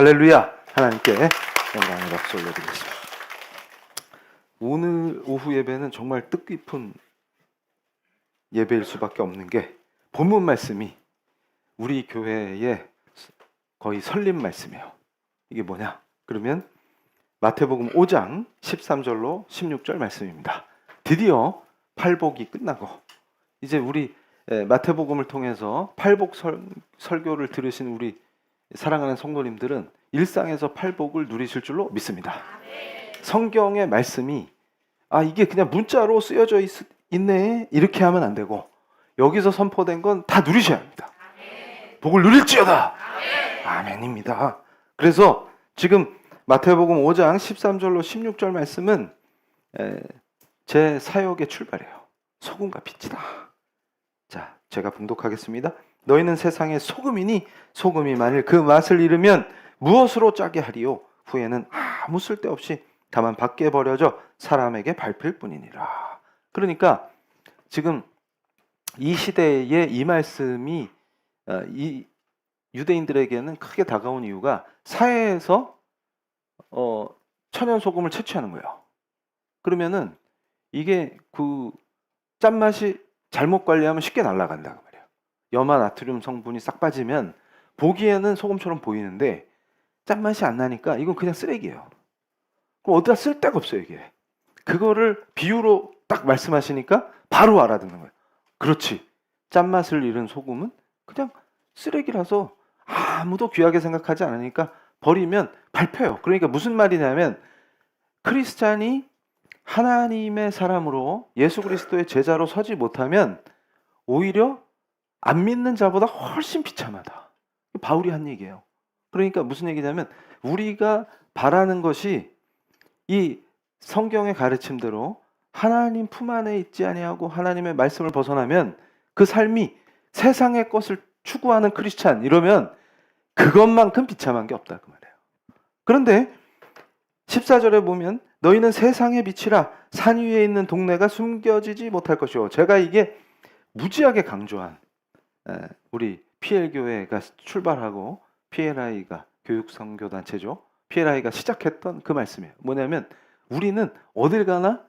할렐루야. 하나님께 영광의 박수 올려드리겠습니다. 오늘 오후 예배는 정말 뜻깊은 예배일 수밖에 없는 게 본문 말씀이 우리 교회의 거의 설립 말씀이에요. 이게 뭐냐? 그러면 마태복음 5장 13절로 16절 말씀입니다. 드디어 팔복이 끝나고 이제 우리 마태복음을 통해서 팔복 설교를 들으신 우리 사랑하는 성도님들은 일상에서 팔복을 누리실 줄로 믿습니다. 성경의 말씀이 이게 그냥 문자로 쓰여져 있네 이렇게 하면 안 되고 여기서 선포된 건 다 누리셔야 합니다. 복을 누릴지어다. 아멘입니다. 그래서 지금 마태복음 5장 13절로 16절 말씀은 제 사역의 출발이에요. 소금과 빛이다. 자, 제가 봉독하겠습니다. 너희는 세상의 소금이니 소금이 만일 그 맛을 잃으면 무엇으로 짜게 하리요? 후에는 아무 쓸데없이 다만 밖에 버려져 사람에게 밟힐 뿐이니라. 그러니까 지금 이 시대에 이 말씀이 이 유대인들에게는 크게 다가온 이유가 사회에서 천연 소금을 채취하는 거예요. 그러면은 이게 그 짠맛이 잘못 관리하면 쉽게 날아간다 그 말이에요. 염화 나트륨 성분이 싹 빠지면 보기에는 소금처럼 보이는데 짠맛이 안 나니까 이건 그냥 쓰레기예요. 그럼 어디다 쓸 데가 없어요 이게. 그거를 비유로 딱 말씀하시니까 바로 알아듣는 거예요. 그렇지. 짠맛을 잃은 소금은 그냥 쓰레기라서 아무도 귀하게 생각하지 않으니까 버리면 밟혀요. 그러니까 무슨 말이냐면 크리스찬이 하나님의 사람으로 예수 그리스도의 제자로 서지 못하면 오히려 안 믿는 자보다 훨씬 비참하다. 바울이 한 얘기예요. 그러니까 무슨 얘기냐면 우리가 바라는 것이 이 성경의 가르침대로 하나님 품 안에 있지 아니하고 하나님의 말씀을 벗어나면 그 삶이 세상의 것을 추구하는 크리스찬 이러면 그것만큼 비참한 게 없다 그 말이에요. 그런데 14절에 보면 너희는 세상의 빛이라 산 위에 있는 동네가 숨겨지지 못할 것이요. 제가 이게 무지하게 강조한 우리 PL교회가 출발하고 PLI가 교육선교단체죠. PLI가 시작했던 그 말씀이에요. 뭐냐면 우리는 어딜 가나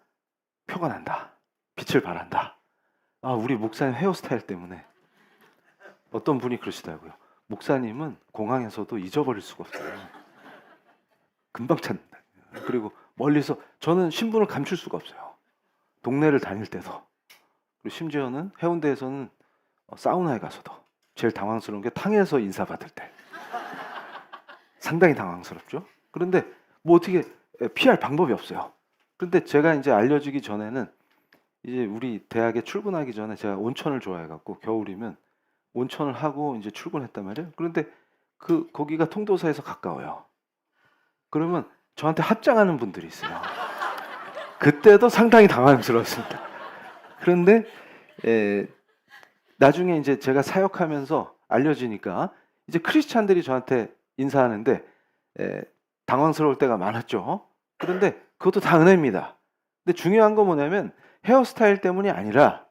표가 난다. 빛을 발한다. 우리 목사님 헤어스타일 때문에 어떤 분이 그러시더라고요. 목사님은 공항에서도 잊어버릴 수가 없어요. 금방 찾는다. 그리고 멀리서 저는 신분을 감출 수가 없어요. 동네를 다닐 때도. 그리고 심지어는 해운대에서는 사우나에 가서도 제일 당황스러운 게 탕에서 인사받을 때 상당히 당황스럽죠. 그런데 뭐 어떻게 피할 방법이 없어요. 그런데 제가 이제 알려지기 전에는 이제 우리 대학에 출근하기 전에 제가 온천을 좋아해갖고 겨울이면 온천을 하고 이제 출근했단 말이에요. 그런데 거기가 통도사에서 가까워요. 그러면 저한테 합장하는 분들이 있어요. 그때도 상당히 당황스러웠습니다. 그런데 나중에 이제 제가 사역하면서 알려지니까 이제 크리스찬들이 저한테 인사하는데 당황스러울 때가 많았죠. 그런데 그것도 다 은혜입니다. 근데 중요한 건 뭐냐면 헤어스타일 때문이 아니라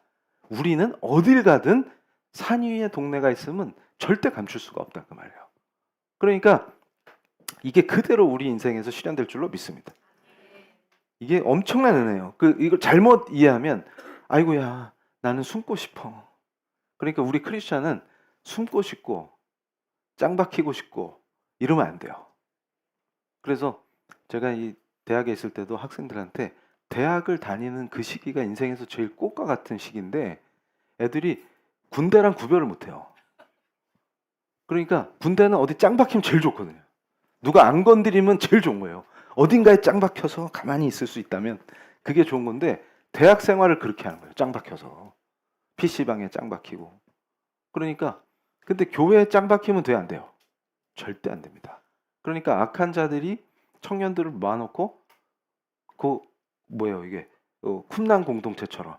우리는 어딜 가든 산 위에 동네가 있으면 절대 감출 수가 없다 그 말이에요. 그러니까 이게 그대로 우리 인생에서 실현될 줄로 믿습니다. 이게 엄청난 은혜예요. 이걸 잘못 이해하면 아이고야 나는 숨고 싶어. 그러니까 우리 크리스찬은 숨고 싶고 짱 박히고 싶고 이러면 안 돼요. 그래서 제가 이 대학에 있을 때도 학생들한테 대학을 다니는 그 시기가 인생에서 제일 꽃과 같은 시기인데 애들이 군대랑 구별을 못해요. 그러니까 군대는 어디 짱 박히면 제일 좋거든요. 누가 안 건드리면 제일 좋은 거예요. 어딘가에 짱 박혀서 가만히 있을 수 있다면 그게 좋은 건데 대학 생활을 그렇게 하는 거예요. 짱 박혀서. PC방에 짱 박히고. 그러니까 근데 교회에 짱 박히면 돼 안 돼요? 절대 안 됩니다. 그러니까 악한 자들이 청년들을 모아놓고 이게 쿰난 공동체처럼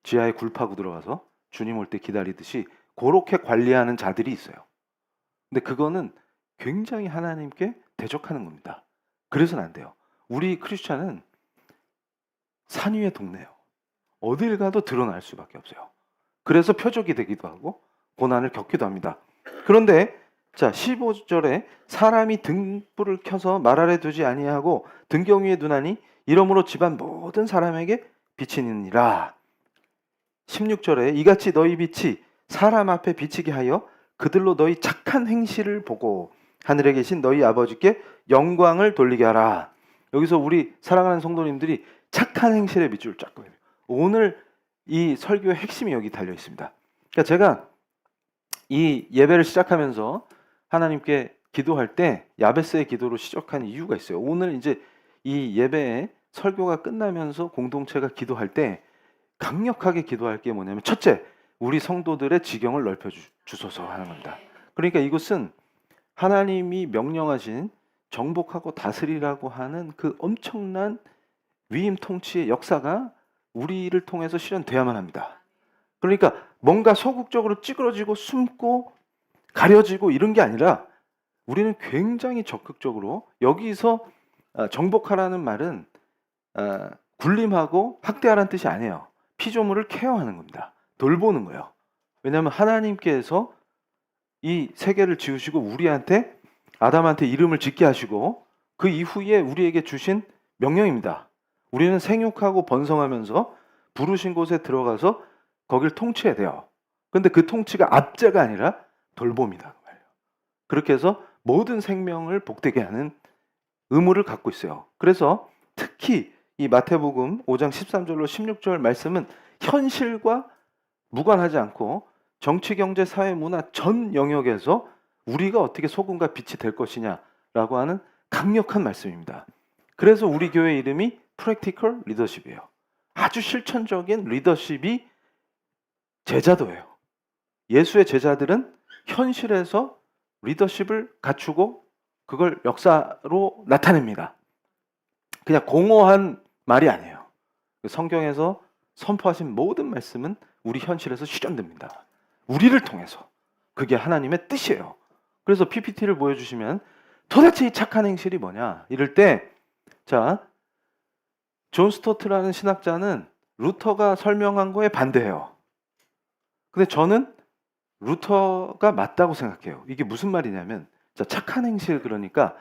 지하에 굴 파고 들어가서 주님 올 때 기다리듯이 그렇게 관리하는 자들이 있어요. 근데 그거는 굉장히 하나님께 대적하는 겁니다. 그래서는 안 돼요. 우리 크리스찬은 산 위의 동네예요. 어딜 가도 드러날 수밖에 없어요. 그래서 표적이 되기도 하고 고난을 겪기도 합니다. 그런데 자, 15절에 사람이 등불을 켜서 말 아래 두지 아니하고 등경 위에 두나니 이러므로 집안 모든 사람에게 비치느니라. 16절에 이같이 너희 빛이 사람 앞에 비치게 하여 그들로 너희 착한 행실을 보고 하늘에 계신 너희 아버지께 영광을 돌리게 하라. 여기서 우리 사랑하는 성도님들이 착한 행실에 밑줄 쫙 그어요. 오늘 이 설교의 핵심이 여기 달려 있습니다. 그러니까 제가 이 예배를 시작하면서 하나님께 기도할 때 야베스의 기도로 시작한 이유가 있어요. 오늘 이제 이 예배에 설교가 끝나면서 공동체가 기도할 때 강력하게 기도할 게 뭐냐면, 첫째, 우리 성도들의 지경을 넓혀 주소서 하는 겁니다. 그러니까 이것은 하나님이 명령하신 정복하고 다스리라고 하는 그 엄청난 위임 통치의 역사가 우리를 통해서 실현돼야만 합니다. 그러니까 뭔가 소극적으로 찌그러지고 숨고 가려지고 이런 게 아니라 우리는 굉장히 적극적으로, 여기서 정복하라는 말은 군림하고 학대하라는 뜻이 아니에요. 피조물을 케어하는 겁니다. 돌보는 거예요. 왜냐하면 하나님께서 이 세계를 지으시고 우리한테, 아담한테 이름을 짓게 하시고 그 이후에 우리에게 주신 명령입니다. 우리는 생육하고 번성하면서 부르신 곳에 들어가서 거길 통치해야 돼요. 그런데 그 통치가 압제가 아니라 돌봄이다. 그렇게 해서 모든 생명을 복되게 하는 의무를 갖고 있어요. 그래서 특히 이 마태복음 5장 13절로 16절 말씀은 현실과 무관하지 않고 정치, 경제, 사회, 문화 전 영역에서 우리가 어떻게 소금과 빛이 될 것이냐라고 하는 강력한 말씀입니다. 그래서 우리 교회 이름이 프랙티컬 리더십이에요. 아주 실천적인 리더십이 제자도예요. 예수의 제자들은 현실에서 리더십을 갖추고 그걸 역사로 나타냅니다. 그냥 공허한 말이 아니에요. 성경에서 선포하신 모든 말씀은 우리 현실에서 실현됩니다. 우리를 통해서. 그게 하나님의 뜻이에요. 그래서 PPT를 보여주시면 도대체 이 착한 행실이 뭐냐 이럴 때, 자, 존 스토트라는 신학자는 루터가 설명한 거에 반대해요. 근데 저는 루터가 맞다고 생각해요. 이게 무슨 말이냐면, 자, 착한 행실, 그러니까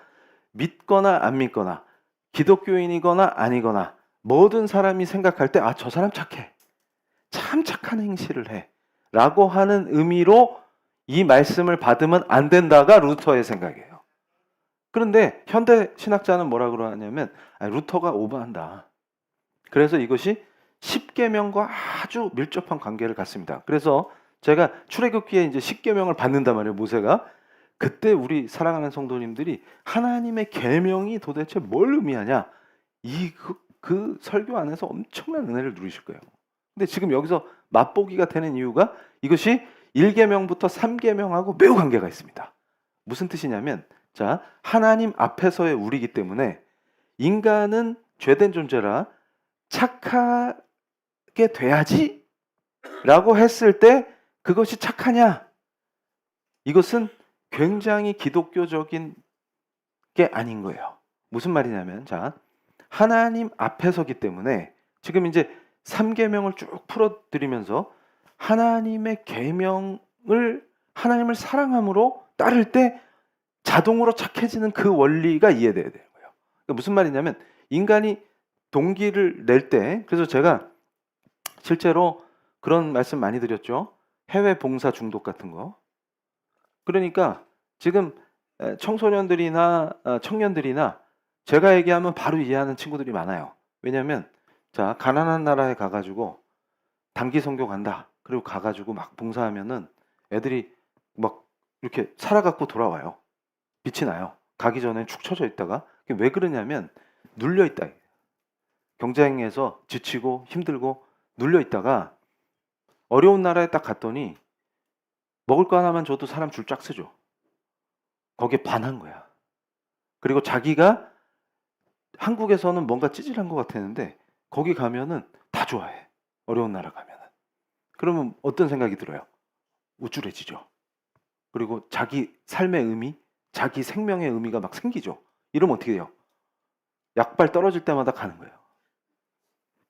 믿거나 안 믿거나 기독교인이거나 아니거나 모든 사람이 생각할 때, 아, 저 사람 착해, 참 착한 행실을 해 라고 하는 의미로 이 말씀을 받으면 안 된다가 루터의 생각이에요. 그런데 현대 신학자는 뭐라 그러냐면, 루터가 오버한다. 그래서 이것이 십계명과 아주 밀접한 관계를 갖습니다. 그래서 제가 출애굽기에 이제 십계명을 받는단 말이에요, 모세가. 그때 우리 사랑하는 성도님들이 하나님의 계명이 도대체 뭘 의미하냐, 그 설교 안에서 엄청난 은혜를 누리실 거예요. 근데 지금 여기서 맛보기가 되는 이유가 이것이 1계명부터 3계명하고 매우 관계가 있습니다. 무슨 뜻이냐면, 자, 하나님 앞에서의 우리이기 때문에 인간은 죄된 존재라 착하게 돼야지 라고 했을 때 그것이 착하냐? 이것은 굉장히 기독교적인 게 아닌 거예요. 무슨 말이냐면, 자, 하나님 앞에 서기 때문에 지금 이제 3계명을 쭉 풀어드리면서 하나님의 계명을, 하나님을 사랑함으로 따를 때 자동으로 착해지는 그 원리가 이해돼야 되는 거예요. 그러니까 무슨 말이냐면, 인간이 동기를 낼 때, 그래서 제가 실제로 그런 말씀 많이 드렸죠. 해외 봉사 중독 같은 거. 그러니까 지금 청소년들이나 청년들이나 제가 얘기하면 바로 이해하는 친구들이 많아요. 왜냐하면, 자, 가난한 나라에 가가지고 단기 선교 간다. 그리고 가가지고 막 봉사하면은 애들이 막 이렇게 살아갖고 돌아와요. 빛이 나요. 가기 전에 축 처져 있다가. 왜 그러냐면 눌려 있다. 경쟁에서 지치고 힘들고 눌려 있다가 어려운 나라에 딱 갔더니 먹을 거 하나만 줘도 사람 줄 쫙 서죠. 거기에 반한 거야. 그리고 자기가 한국에서는 뭔가 찌질한 것 같았는데 거기 가면은 다 좋아해. 어려운 나라 가면은. 그러면 어떤 생각이 들어요? 우쭐해지죠. 그리고 자기 삶의 의미, 자기 생명의 의미가 막 생기죠. 이러면 어떻게 돼요? 약발 떨어질 때마다 가는 거예요.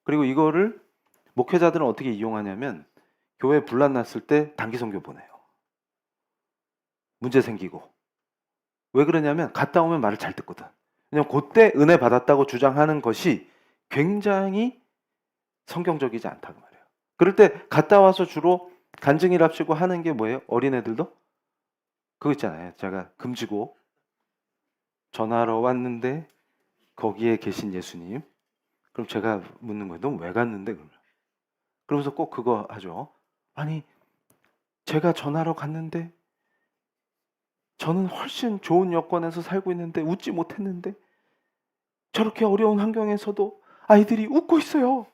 그리고 이거를 목회자들은 어떻게 이용하냐면, 교회 분란 났을 때 단기 선교 보내요. 문제 생기고. 왜 그러냐면 갔다 오면 말을 잘 듣거든. 왜냐면 그때 은혜 받았다고 주장하는 것이 굉장히 성경적이지 않다고 말이에요. 그럴 때 갔다 와서 주로 간증이랍시고 하는 게 뭐예요? 어린애들도 그거 있잖아요. 제가 금지곡 전화로 왔는데 거기에 계신 예수님. 그럼 제가 묻는 거예요. 넌 왜 갔는데? 그러면서 꼭 그거 하죠. 아니 제가 전화로 갔는데 저는 훨씬 좋은 여건에서 살고 있는데 웃지 못했는데 저렇게 어려운 환경에서도 아이들이 웃고 있어요.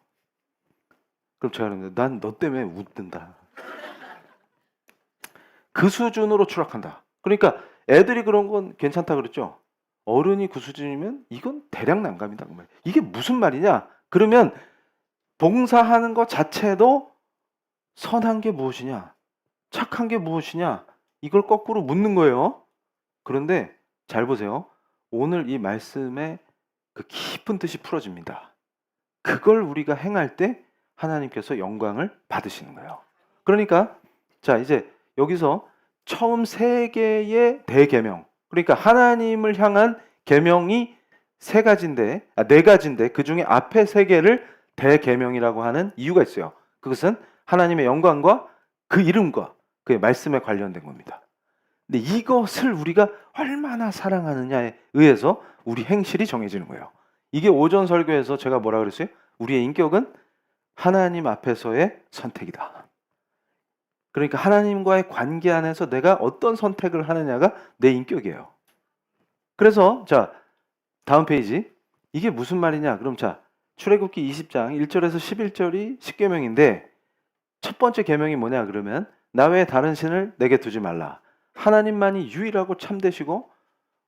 그럼 제가 그러는데 난 너 때문에 웃는다. 그 수준으로 추락한다. 그러니까 애들이 그런 건 괜찮다 그랬죠. 어른이 그 수준이면 이건 대략 난감이다. 이게 무슨 말이냐? 그러면 봉사하는 것 자체도 선한 게 무엇이냐? 착한 게 무엇이냐? 이걸 거꾸로 묻는 거예요. 그런데 잘 보세요. 오늘 이 말씀에 그 깊은 뜻이 풀어집니다. 그걸 우리가 행할 때 하나님께서 영광을 받으시는 거예요. 그러니까 자 이제 여기서 처음 3개의 대계명, 그러니까 하나님을 향한 계명이 4가지인데 그 중에 앞에 3개를 대계명이라고 하는 이유가 있어요. 그것은 하나님의 영광과 그 이름과 그의 말씀에 관련된 겁니다. 근데 이것을 우리가 얼마나 사랑하느냐에 의해서 우리 행실이 정해지는 거예요. 이게 오전 설교에서 제가 뭐라 그랬어요? 우리의 인격은 하나님 앞에서의 선택이다. 그러니까 하나님과의 관계 안에서 내가 어떤 선택을 하느냐가 내 인격이에요. 그래서 자 다음 페이지. 이게 무슨 말이냐? 그럼 자 출애굽기 20장 1절에서 11절이 10계명인데 첫 번째 계명이 뭐냐 그러면 나 외에 다른 신을 내게 두지 말라. 하나님만이 유일하고 참되시고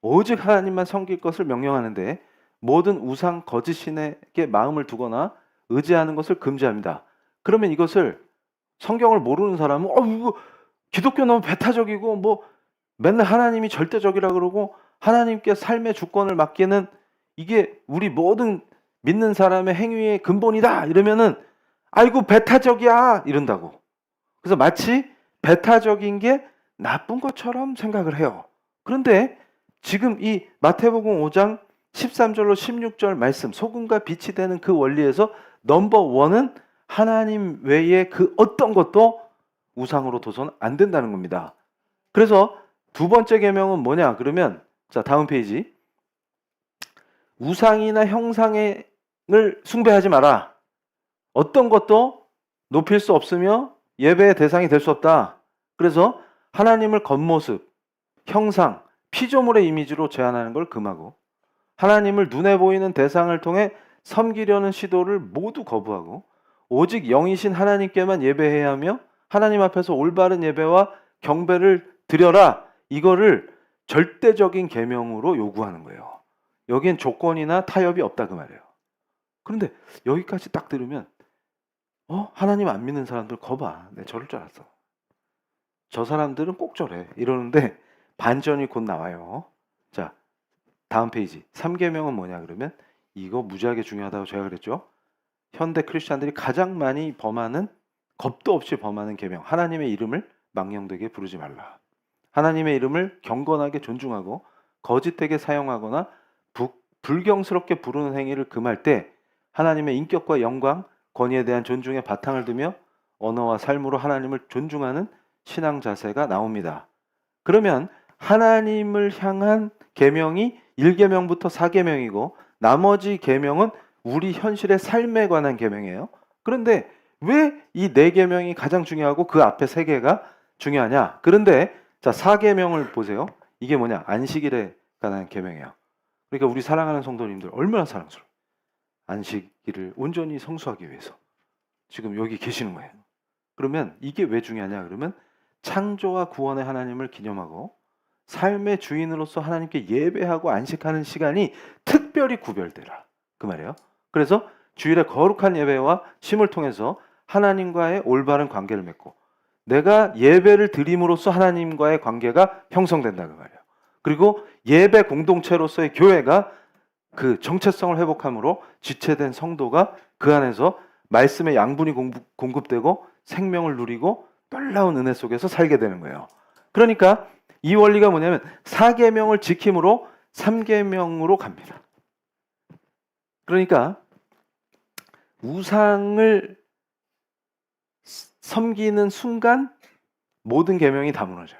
오직 하나님만 섬길 것을 명령하는데 모든 우상 거짓 신에게 마음을 두거나 의지하는 것을 금지합니다. 그러면 이것을 성경을 모르는 사람은 이거 기독교 너무 배타적이고 뭐 맨날 하나님이 절대적이라 그러고 하나님께 삶의 주권을 맡기는 이게 우리 모든 믿는 사람의 행위의 근본이다 이러면은 아이고 배타적이야 이런다고. 그래서 마치 배타적인 게 나쁜 것처럼 생각을 해요. 그런데 지금 이 마태복음 5장 13절로 16절 말씀 소금과 빛이 되는 그 원리에서 넘버 원은 하나님 외에 그 어떤 것도 우상으로 둬서는 안 된다는 겁니다. 그래서 두 번째 계명은 뭐냐 그러면 자 다음 페이지 우상이나 형상을 숭배하지 마라. 어떤 것도 높일 수 없으며 예배의 대상이 될 수 없다. 그래서 하나님을 겉모습, 형상, 피조물의 이미지로 제한하는 걸 금하고 하나님을 눈에 보이는 대상을 통해 섬기려는 시도를 모두 거부하고 오직 영이신 하나님께만 예배해야 하며 하나님 앞에서 올바른 예배와 경배를 드려라. 이거를 절대적인 계명으로 요구하는 거예요. 여기엔 조건이나 타협이 없다 그 말이에요. 그런데 여기까지 딱 들으면 하나님 안 믿는 사람들 거봐. 내가 저럴 줄 알았어. 저 사람들은 꼭 저래. 이러는데 반전이 곧 나와요. 자, 다음 페이지. 3계명은 뭐냐 그러면 이거 무지하게 중요하다고 제가 그랬죠. 현대 크리스찬들이 가장 많이 범하는 겁도 없이 범하는 계명. 하나님의 이름을 망령되게 부르지 말라. 하나님의 이름을 경건하게 존중하고 거짓되게 사용하거나 불경스럽게 부르는 행위를 금할 때 하나님의 인격과 영광, 권위에 대한 존중에 바탕을 두며 언어와 삶으로 하나님을 존중하는 신앙 자세가 나옵니다. 그러면 하나님을 향한 계명이 1계명부터 4계명이고 나머지 계명은 우리 현실의 삶에 관한 계명이에요. 그런데 왜 이 4계명이 가장 중요하고 그 앞에 3개가 중요하냐? 그런데 자 4계명을 보세요. 이게 뭐냐? 안식일에 관한 계명이에요. 그러니까 우리 사랑하는 성도님들 얼마나 사랑스러워요. 안식일을 온전히 성수하기 위해서 지금 여기 계시는 거예요. 그러면 이게 왜 중요하냐? 그러면 창조와 구원의 하나님을 기념하고 삶의 주인으로서 하나님께 예배하고 안식하는 시간이 특별히 구별되라. 그 말이에요. 그래서 주일에 거룩한 예배와 쉼을 통해서 하나님과의 올바른 관계를 맺고 내가 예배를 드림으로써 하나님과의 관계가 형성된다 그 말이에요. 그리고 예배 공동체로서의 교회가 그 정체성을 회복함으로 지체된 성도가 그 안에서 말씀의 양분이 공급되고 생명을 누리고 놀라운 은혜 속에서 살게 되는 거예요. 그러니까 이 원리가 뭐냐면 4계명을 지킴으로 3계명으로 갑니다. 그러니까 우상을 섬기는 순간 모든 계명이 다 무너져요.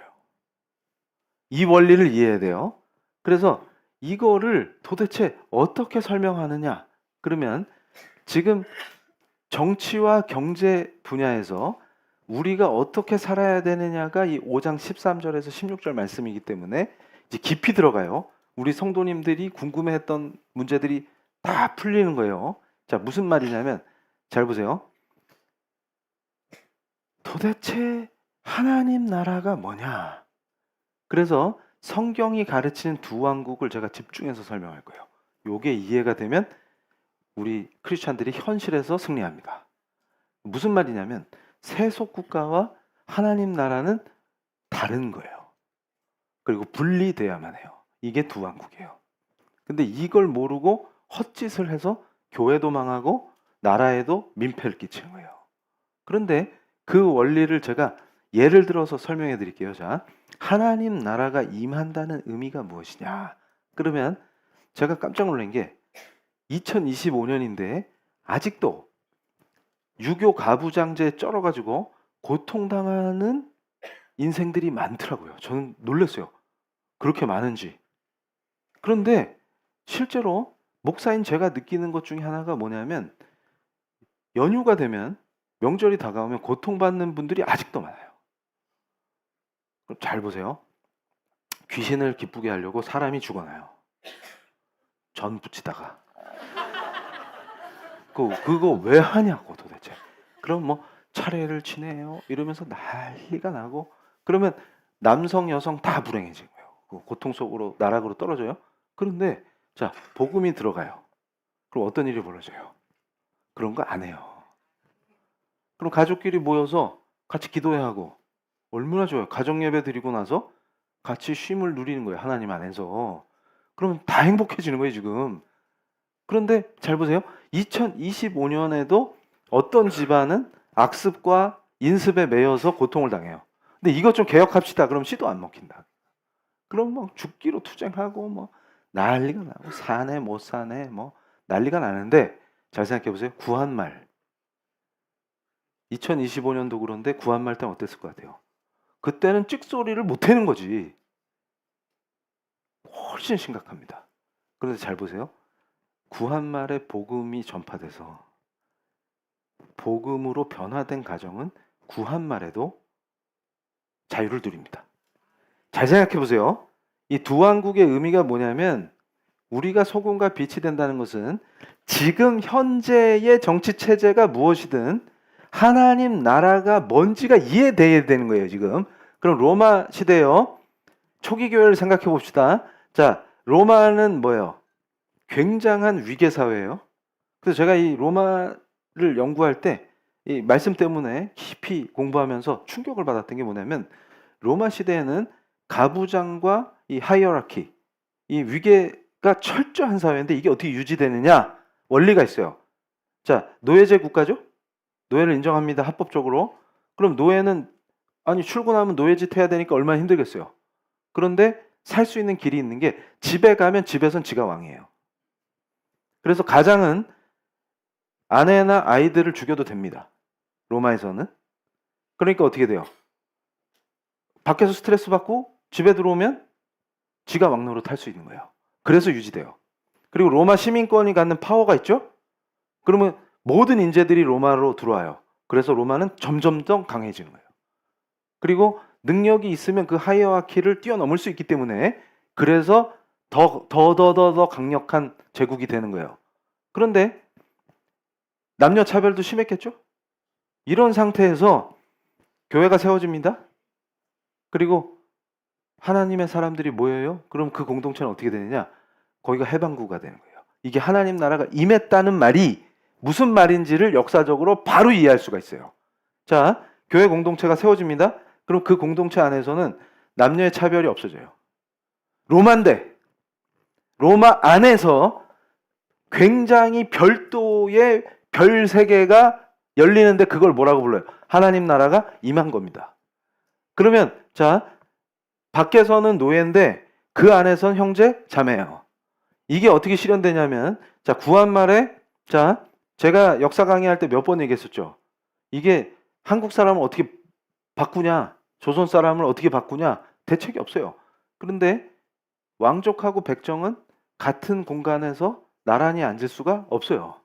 이 원리를 이해해야 돼요. 그래서 이거를 도대체 어떻게 설명하느냐? 그러면 지금 정치와 경제 분야에서 우리가 어떻게 살아야 되느냐가 이 5장 13절에서 16절 말씀이기 때문에 이제 깊이 들어가요. 우리 성도님들이 궁금해했던 문제들이 다 풀리는 거예요. 자, 무슨 말이냐면 잘 보세요. 도대체 하나님 나라가 뭐냐? 그래서 성경이 가르치는 두 왕국을 제가 집중해서 설명할 거예요. 요게 이해가 되면 우리 크리스찬들이 현실에서 승리합니다. 무슨 말이냐면 세속 국가와 하나님 나라는 다른 거예요. 그리고 분리돼야만 해요. 이게 두 왕국이에요. 근데 이걸 모르고 헛짓을 해서 교회도 망하고 나라에도 민폐를 끼치는 거예요. 그런데 그 원리를 제가 예를 들어서 설명해 드릴게요. 자, 하나님 나라가 임한다는 의미가 무엇이냐? 그러면 제가 깜짝 놀란 게 2025년인데 아직도 유교 가부장제에 쩔어가지고 고통당하는 인생들이 많더라고요. 저는 놀랐어요. 그렇게 많은지. 그런데 실제로 목사인 제가 느끼는 것 중에 하나가 뭐냐면 연휴가 되면 명절이 다가오면 고통받는 분들이 아직도 많아요. 그럼 잘 보세요. 귀신을 기쁘게 하려고 사람이 죽어나요. 전 붙이다가. 그거 왜 하냐고 도대체. 그럼 뭐 차례를 지내요 이러면서 난리가 나고 그러면 남성 여성 다 불행해진 거예요. 그 고통 속으로 나락으로 떨어져요. 그런데 자 복음이 들어가요. 그럼 어떤 일이 벌어져요? 그런 거 안 해요. 그럼 가족끼리 모여서 같이 기도해야 하고 얼마나 좋아요. 가정 예배 드리고 나서 같이 쉼을 누리는 거예요. 하나님 안에서. 그러면 다 행복해지는 거예요 지금. 그런데 잘 보세요. 2025년에도 어떤 집안은 악습과 인습에 매여서 고통을 당해요. 근데 이것 좀 개혁합시다. 그럼 씨도 안 먹힌다. 그럼 뭐 죽기로 투쟁하고 뭐 난리가 나고 사네 못 사네 뭐 난리가 나는데 잘 생각해 보세요. 구한말 2025년도 그런데 구한말 때는 어땠을 것 같아요? 그때는 찍소리를 못 해는 거지. 훨씬 심각합니다. 그런데 잘 보세요. 구한말의 복음이 전파돼서 복음으로 변화된 가정은 구한말에도 자유를 누립니다. 잘 생각해 보세요. 이 두 왕국의 의미가 뭐냐면 우리가 소금과 빛이 된다는 것은 지금 현재의 정치 체제가 무엇이든 하나님 나라가 뭔지가 이해돼야 되는 거예요, 지금. 그럼 로마 시대요. 초기 교회를 생각해 봅시다. 자, 로마는 뭐예요? 굉장한 위계 사회예요. 그래서 제가 이 로마를 연구할 때 이 말씀 때문에 깊이 공부하면서 충격을 받았던 게 뭐냐면 로마 시대에는 가부장과 이 하이어라키, 이 위계가 철저한 사회인데 이게 어떻게 유지되느냐? 원리가 있어요. 자, 노예제 국가죠? 노예를 인정합니다. 합법적으로. 그럼 노예는 아니 출근하면 노예짓 해야 되니까 얼마나 힘들겠어요. 그런데 살 수 있는 길이 있는 게 집에 가면 집에선 지가 왕이에요. 그래서 가장은 아내나 아이들을 죽여도 됩니다. 로마에서는. 그러니까 어떻게 돼요? 밖에서 스트레스 받고 집에 들어오면 지가 왕노릇 할 수 있는 거예요. 그래서 유지돼요. 그리고 로마 시민권이 갖는 파워가 있죠? 그러면 모든 인재들이 로마로 들어와요. 그래서 로마는 점점 더 강해지는 거예요. 그리고 능력이 있으면 그 하이어라키를 뛰어넘을 수 있기 때문에 그래서 더 강력한 제국이 되는 거예요. 그런데 남녀 차별도 심했겠죠? 이런 상태에서 교회가 세워집니다. 그리고 하나님의 사람들이 모여요. 그럼 그 공동체는 어떻게 되느냐? 거기가 해방구가 되는 거예요. 이게 하나님 나라가 임했다는 말이 무슨 말인지를 역사적으로 바로 이해할 수가 있어요. 자, 교회 공동체가 세워집니다. 그럼 그 공동체 안에서는 남녀의 차별이 없어져요. 로마인데 로마 안에서 굉장히 별도의 별 세계가 열리는데 그걸 뭐라고 불러요? 하나님 나라가 임한 겁니다. 그러면 자 밖에서는 노예인데 그 안에선 형제 자매예요. 이게 어떻게 실현되냐면, 자, 구한말에, 자, 제가 역사 강의할 때 몇 번 얘기했었죠. 이게 한국 사람을 어떻게 바꾸냐, 조선 사람을 어떻게 바꾸냐, 대책이 없어요. 그런데 왕족하고 백정은 같은 공간에서 나란히 앉을 수가 없어요.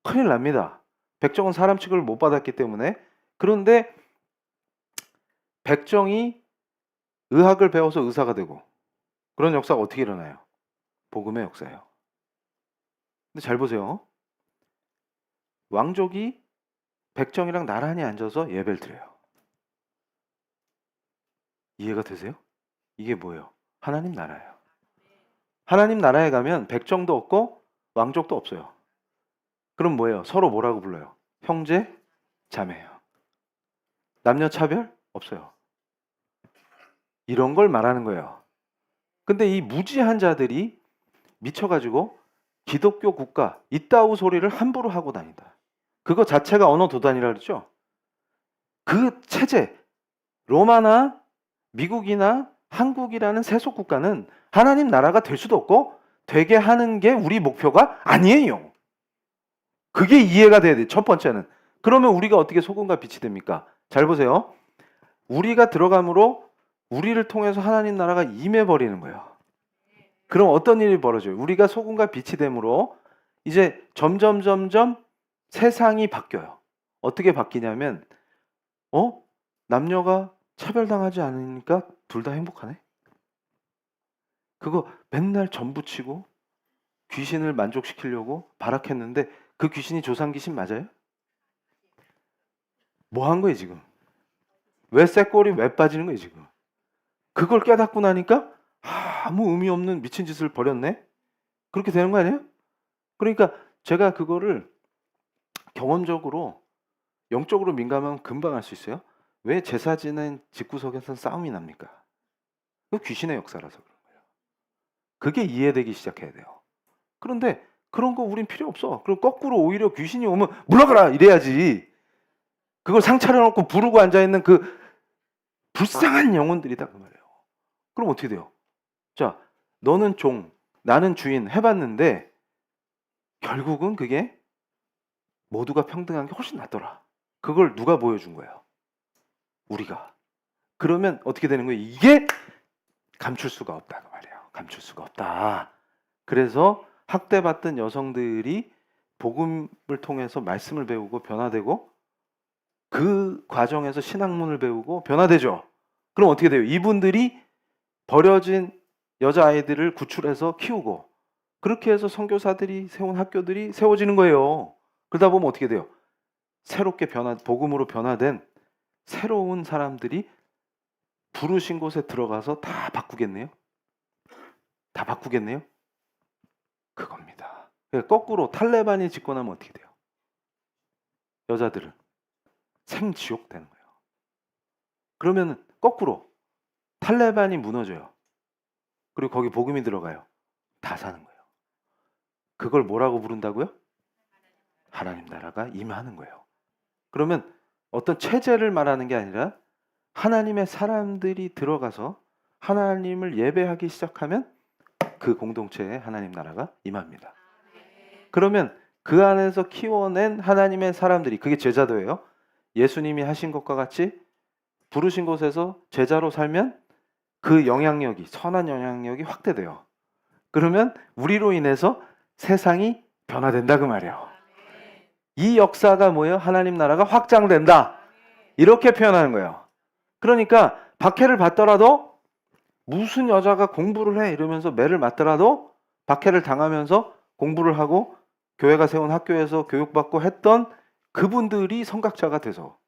큰일 납니다. 백정은 사람 취급을 못 받았기 때문에. 그런데 백정이 의학을 배워서 의사가 되고, 그런 역사가 어떻게 일어나요? 복음의 역사예요. 근데 잘 보세요. 왕족이 백정이랑 나란히 앉아서 예배를 드려요. 이해가 되세요? 이게 뭐예요? 하나님 나라예요. 하나님 나라에 가면 백정도 없고 왕족도 없어요. 그럼 뭐예요? 서로 뭐라고 불러요? 형제, 자매예요. 남녀 차별 없어요. 이런 걸 말하는 거예요. 근데 이 무지한 자들이 미쳐가지고 기독교 국가 이따우 소리를 함부로 하고 다닌다. 그거 자체가 언어 도단이라 그러죠. 그 체제, 로마나 미국이나 한국이라는 세속 국가는 하나님 나라가 될 수도 없고 되게 하는 게 우리 목표가 아니에요. 그게 이해가 돼야 돼. 첫 번째는. 그러면 우리가 어떻게 소금과 빛이 됩니까? 잘 보세요. 우리가 들어감으로 우리를 통해서 하나님 나라가 임해버리는 거예요. 그럼 어떤 일이 벌어져요? 우리가 소금과 빛이 됨으로 이제 점점 세상이 바뀌어요. 어떻게 바뀌냐면, 남녀가 차별당하지 않으니까 둘 다 행복하네? 그거 맨날 전 부치고 귀신을 만족시키려고 발악했는데 그 귀신이 조상 귀신 맞아요? 뭐 한 거예요 지금? 왜 쇳골이 왜 빠지는 거예요 지금? 그걸 깨닫고 나니까 아무 의미 없는 미친 짓을 벌였네? 그렇게 되는 거 아니에요? 그러니까 제가 그거를 경험적으로 영적으로 민감하면 금방 알 수 있어요. 왜 제사 지낸 집구석에서 싸움이 납니까? 그 귀신의 역사라서 그런 거예요. 그게 이해되기 시작해야 돼요. 그런데 그런 거 우린 필요 없어. 그럼 거꾸로 오히려 귀신이 오면 물러가라 이래야지. 그걸 상차려 놓고 부르고 앉아있는 그 불쌍한 영혼들이다 그 말이에요. 그럼 어떻게 돼요? 자, 너는 종, 나는 주인 해봤는데 결국은 그게 모두가 평등한 게 훨씬 낫더라. 그걸 누가 보여준 거예요? 우리가. 그러면 어떻게 되는 거예요? 이게 감출 수가 없다 그 말이에요. 감출 수가 없다. 그래서 학대받던 여성들이 복음을 통해서 말씀을 배우고 변화되고 그 과정에서 신학문을 배우고 변화되죠. 그럼 어떻게 돼요? 이분들이 버려진 여자아이들을 구출해서 키우고 그렇게 해서 선교사들이 세운 학교들이 세워지는 거예요. 그러다 보면 어떻게 돼요? 새롭게 복음으로 변화된 새로운 사람들이 부르신 곳에 들어가서 다 바꾸겠네요? 다 바꾸겠네요? 그겁니다. 거꾸로 탈레반이 집권하면 어떻게 돼요? 여자들은 생지옥 되는 거예요. 그러면 거꾸로 탈레반이 무너져요. 그리고 거기 복음이 들어가요. 다 사는 거예요. 그걸 뭐라고 부른다고요? 하나님 나라가 임하는 거예요. 그러면 어떤 체제를 말하는 게 아니라 하나님의 사람들이 들어가서 하나님을 예배하기 시작하면 그 공동체에 하나님 나라가 임합니다. 그러면 그 안에서 키워낸 하나님의 사람들이, 그게 제자도예요. 예수님이 하신 것과 같이 부르신 곳에서 제자로 살면 그 영향력이, 선한 영향력이 확대돼요. 그러면 우리로 인해서 세상이 변화된다 그 말이에요. 이 역사가 뭐예요? 하나님 나라가 확장된다. 이렇게 표현하는 거예요. 그러니까 박해를 받더라도 무슨 여자가 공부를 해 이러면서 매를 맞더라도 박해를 당하면서 공부를 하고 교회가 세운 학교에서 교육받고 했던 그분들이 성각자가 돼서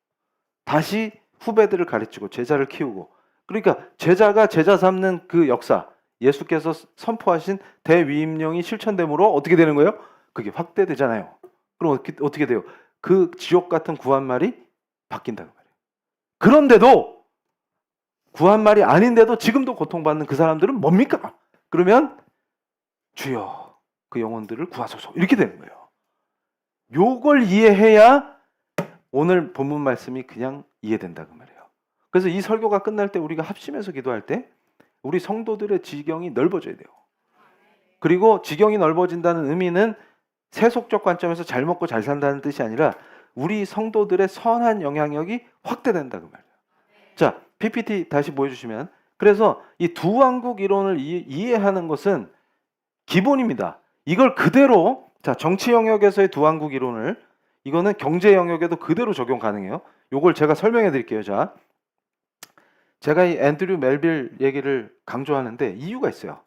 다시 후배들을 가르치고 제자를 키우고, 그러니까 제자가 제자 삼는 그 역사, 예수께서 선포하신 대위임령이 실천됨으로 어떻게 되는 거예요? 그게 확대되잖아요. 그럼 어떻게 돼요? 그 지옥 같은 구한말이 바뀐다는 말이에요. 그런데도 구한말이 아닌데도 지금도 고통받는 그 사람들은 뭡니까? 그러면 주여 그 영혼들을 구하소서 이렇게 되는 거예요. 요걸 이해해야 오늘 본문 말씀이 그냥 이해된다 그 말이에요. 그래서 이 설교가 끝날 때 우리가 합심해서 기도할 때 우리 성도들의 지경이 넓어져야 돼요. 그리고 지경이 넓어진다는 의미는 세속적 관점에서 잘 먹고 잘 산다는 뜻이 아니라 우리 성도들의 선한 영향력이 확대된다 그 말이에요. 자, PPT 다시 보여주시면, 그래서 이 두 왕국 이론을 이해하는 것은 기본입니다. 이걸 그대로, 자, 정치 영역에서의 두 왕국 이론을, 이거는 경제 영역에도 그대로 적용 가능해요. 요걸 제가 설명해 드릴게요. 자, 제가 이 앤드류 멜빌 얘기를 강조하는데 이유가 있어요.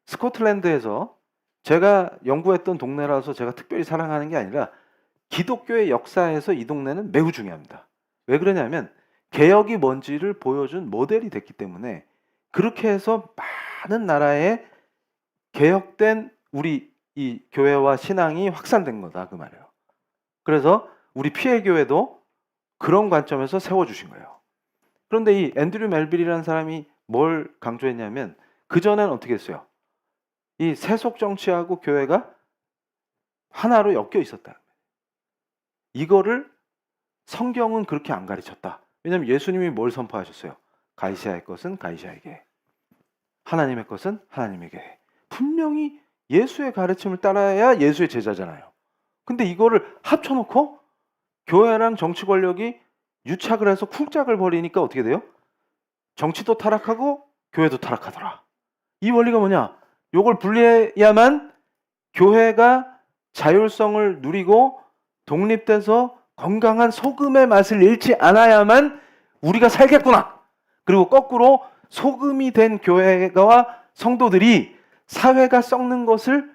스코틀랜드에서 제가 연구했던 동네라서 제가 특별히 사랑하는 게 아니라 기독교의 역사에서 이 동네는 매우 중요합니다. 왜 그러냐면 개혁이 뭔지를 보여준 모델이 됐기 때문에, 그렇게 해서 많은 나라에 개혁된 우리 이 교회와 신앙이 확산된 거다 그 말이에요. 그래서 우리 피해교회도 그런 관점에서 세워주신 거예요. 그런데 이 앤드류 멜빌이라는 사람이 뭘 강조했냐면, 그전에는 어떻게 했어요? 이 세속 정치하고 교회가 하나로 엮여 있었다. 이거를 성경은 그렇게 안 가르쳤다. 왜냐하면 예수님이 뭘 선포하셨어요? 가이사야의 것은 가이사야에게, 하나님의 것은 하나님에게. 분명히 예수의 가르침을 따라야 예수의 제자잖아요. 근데 이거를 합쳐놓고 교회랑 정치 권력이 유착을 해서 쿵짝을 벌이니까 어떻게 돼요? 정치도 타락하고 교회도 타락하더라. 이 원리가 뭐냐? 요걸 분리해야만 교회가 자율성을 누리고 독립돼서 건강한 소금의 맛을 잃지 않아야만 우리가 살겠구나. 그리고 거꾸로 소금이 된 교회와 성도들이 사회가 썩는 것을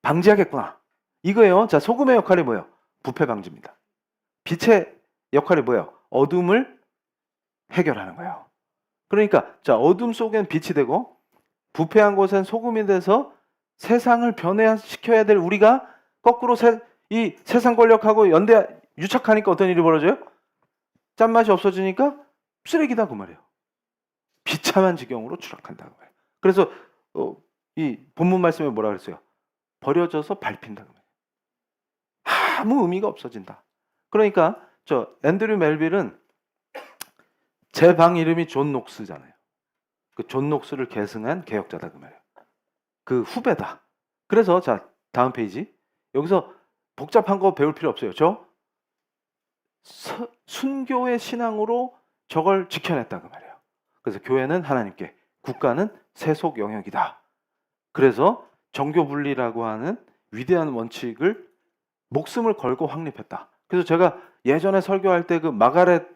방지하겠구나. 이거예요. 자, 소금의 역할이 뭐예요? 부패 방지입니다. 빛의 역할이 뭐예요? 어둠을 해결하는 거예요. 그러니까 자, 어둠 속엔 빛이 되고 부패한 곳엔 소금이 돼서 세상을 변화시켜야 될 우리가 거꾸로 이 세상 권력하고 유착하니까 어떤 일이 벌어져요? 짠맛이 없어지니까 쓰레기다 그 말이에요. 비참한 지경으로 추락한다 그 말이에요. 그래서 이 본문 말씀에 뭐라 그랬어요? 버려져서 밟힌다 그 말이에요. 아무 의미가 없어진다. 그러니까 저 앤드류 멜빌은 제 방 이름이 존 녹스잖아요. 그 존 녹스를 계승한 개혁자다 그 말이에요. 그 후배다. 그래서 자, 다음 페이지. 여기서 복잡한 거 배울 필요 없어요. 저 순교의 신앙으로 저걸 지켜냈다 그 말이에요. 그래서 교회는 하나님께, 국가는 세속 영역이다. 그래서 정교 분리라고 하는 위대한 원칙을 목숨을 걸고 확립했다. 그래서 제가 예전에 설교할 때 그 마가렛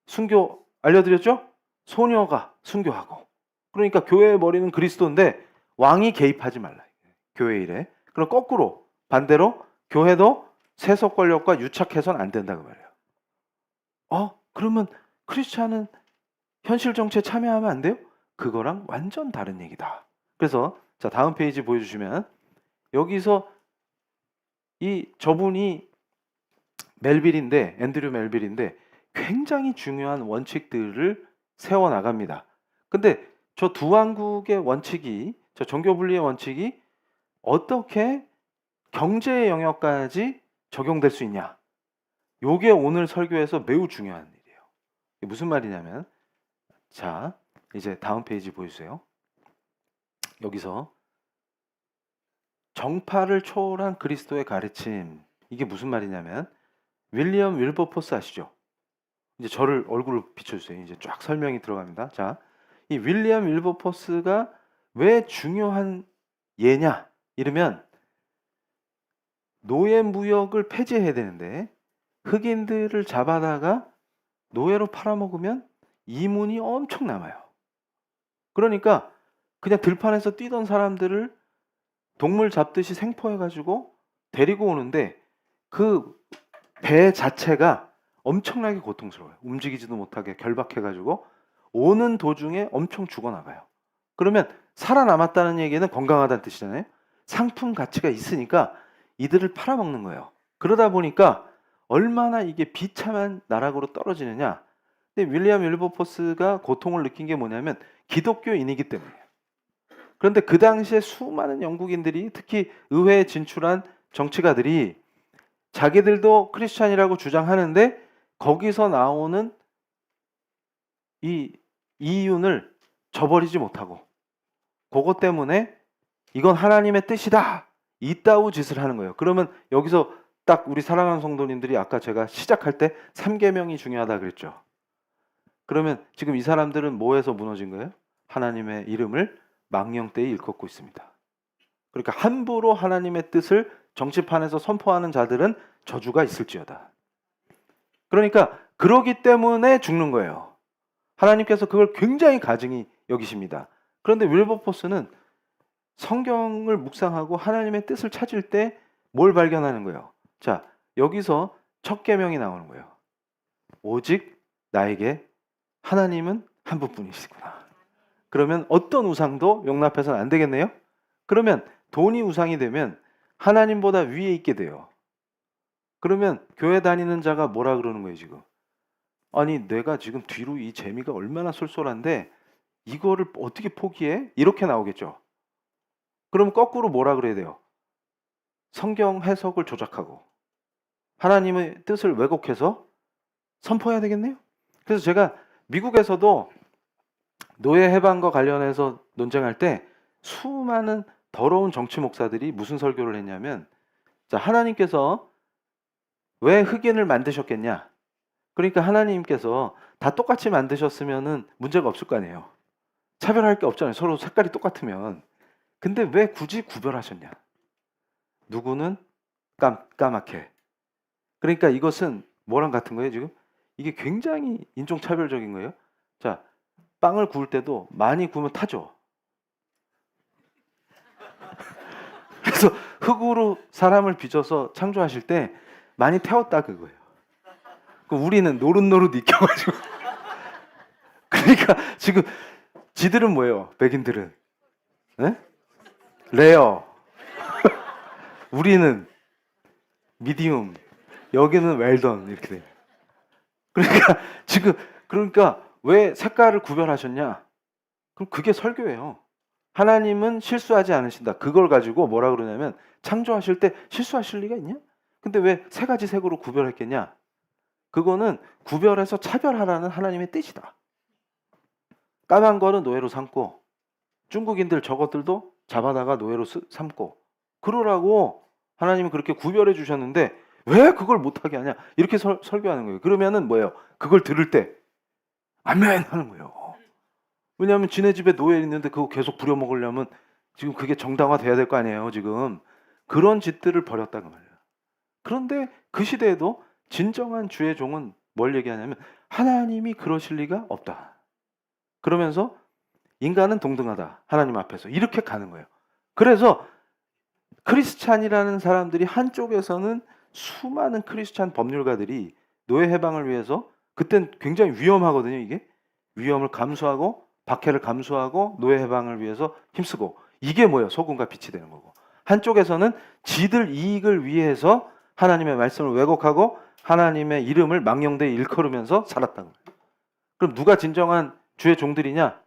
순교 알려드렸죠? 소녀가 순교하고. 그러니까 교회의 머리는 그리스도인데 왕이 개입하지 말라. 교회 일에. 그럼 거꾸로 반대로 교회도 세속 권력과 유착해서는 안 된다 그 말이에요. 그러면 크리스찬은 현실 정치에 참여하면 안 돼요? 그거랑 완전 다른 얘기다. 그래서 자, 다음 페이지 보여주시면, 여기서 저분이 멜빌인데, 앤드류 멜빌인데 굉장히 중요한 원칙들을 세워 나갑니다. 근데 저 두 왕국의 원칙이, 저 종교 분리의 원칙이 어떻게 경제의 영역까지 적용될 수 있냐? 요게 오늘 설교에서 매우 중요한 일이에요. 이게 무슨 말이냐면, 자, 이제 다음 페이지 보여주세요. 여기서 정파를 초월한 그리스도의 가르침, 이게 무슨 말이냐면, 윌리엄 윌버포스 아시죠? 이제 저를 얼굴을 비춰주세요. 이제 쫙 설명이 들어갑니다. 자, 이 윌리엄 윌버포스가 왜 중요한 예냐? 이러면 노예 무역을 폐지해야 되는데 흑인들을 잡아다가 노예로 팔아먹으면 이문이 엄청 남아요. 그러니까 그냥 들판에서 뛰던 사람들을 동물 잡듯이 생포해가지고 데리고 오는데 그 배 자체가 엄청나게 고통스러워요. 움직이지도 못하게 결박해가지고 오는 도중에 엄청 죽어나가요. 그러면 살아남았다는 얘기는 건강하다는 뜻이잖아요. 상품 가치가 있으니까 이들을 팔아먹는 거예요. 그러다 보니까 얼마나 이게 비참한 나락으로 떨어지느냐. 근데 윌리엄 윌버포스가 고통을 느낀 게 뭐냐면 기독교인이기 때문이에요. 그런데 그 당시에 수많은 영국인들이, 특히 의회에 진출한 정치가들이 자기들도 크리스찬이라고 주장하는데 거기서 나오는 이 이윤을 저버리지 못하고 그것 때문에 이건 하나님의 뜻이다. 이따우 짓을 하는 거예요. 그러면 여기서 딱 우리 사랑하는 성도님들이 아까 제가 시작할 때 3계명이 중요하다 그랬죠. 그러면 지금 이 사람들은 뭐에서 무너진 거예요? 하나님의 이름을 망령되이 일컫고 있습니다. 그러니까 함부로 하나님의 뜻을 정치판에서 선포하는 자들은 저주가 있을지어다. 그러니까 그러기 때문에 죽는 거예요. 하나님께서 그걸 굉장히 가증히 여기십니다. 그런데 윌버포스는 성경을 묵상하고 하나님의 뜻을 찾을 때 뭘 발견하는 거예요? 자, 여기서 첫 계명이 나오는 거예요. 오직 나에게 하나님은 한 분뿐이시구나. 그러면 어떤 우상도 용납해서는 안 되겠네요? 그러면 돈이 우상이 되면 하나님보다 위에 있게 돼요. 그러면 교회 다니는 자가 뭐라 그러는 거예요, 지금? 아니, 내가 지금 뒤로 이 재미가 얼마나 쏠쏠한데 이거를 어떻게 포기해? 이렇게 나오겠죠. 그럼 거꾸로 뭐라 그래야 돼요? 성경 해석을 조작하고 하나님의 뜻을 왜곡해서 선포해야 되겠네요. 그래서 제가 미국에서도 노예 해방과 관련해서 논쟁할 때 수많은 더러운 정치 목사들이 무슨 설교를 했냐면, 자, 하나님께서 왜 흑인을 만드셨겠냐? 그러니까 하나님께서 다 똑같이 만드셨으면은 문제가 없을 거 아니에요. 차별할 게 없잖아요. 서로 색깔이 똑같으면. 근데 왜 굳이 구별하셨냐? 누구는 까맣게. 그러니까 이것은 뭐랑 같은 거예요, 지금? 이게 굉장히 인종차별적인 거예요. 자, 빵을 구울 때도 많이 구우면 타죠. 그래서 흙으로 사람을 빚어서 창조하실 때 많이 태웠다 그거예요. 우리는 노릇노릇 익혀가지고. 그러니까 지금 지들은 뭐예요? 백인들은 네? 레어. 우리는 미디움. 여기는 웰던 이렇게 돼요. 그러니까 지금 왜 색깔을 구별하셨냐? 그럼 그게 설교예요. 하나님은 실수하지 않으신다. 그걸 가지고 뭐라 그러냐면 창조하실 때 실수하실 리가 있냐? 근데 왜 세 가지 색으로 구별했겠냐? 그거는 구별해서 차별하라는 하나님의 뜻이다. 까만 거는 노예로 삼고 중국인들 저것들도 잡아다가 노예로 삼고 그러라고 하나님은 그렇게 구별해 주셨는데 왜 그걸 못하게 하냐? 이렇게 설교하는 거예요. 그러면은 뭐예요? 그걸 들을 때 아멘 하는 거예요. 왜냐하면 지네 집에 노예 있는데 그거 계속 부려먹으려면 지금 그게 정당화돼야 될 거 아니에요. 지금 그런 짓들을 벌였다는 말이에요. 그런데 그 시대에도 진정한 주의 종은 뭘 얘기하냐면 하나님이 그러실 리가 없다. 그러면서 인간은 동등하다. 하나님 앞에서 이렇게 가는 거예요. 그래서 크리스찬이라는 사람들이 한쪽에서는 수많은 크리스찬 법률가들이 노예 해방을 위해서 그땐 굉장히 위험하거든요. 이게 위험을 감수하고 박해를 감수하고 노예 해방을 위해서 힘쓰고 이게 뭐예요? 소금과 빛이 되는 거고 한쪽에서는 지들 이익을 위해서 하나님의 말씀을 왜곡하고 하나님의 이름을 망령되이 일컬으면서 살았다는 거예요. 그럼 누가 진정한 주의 종들이냐?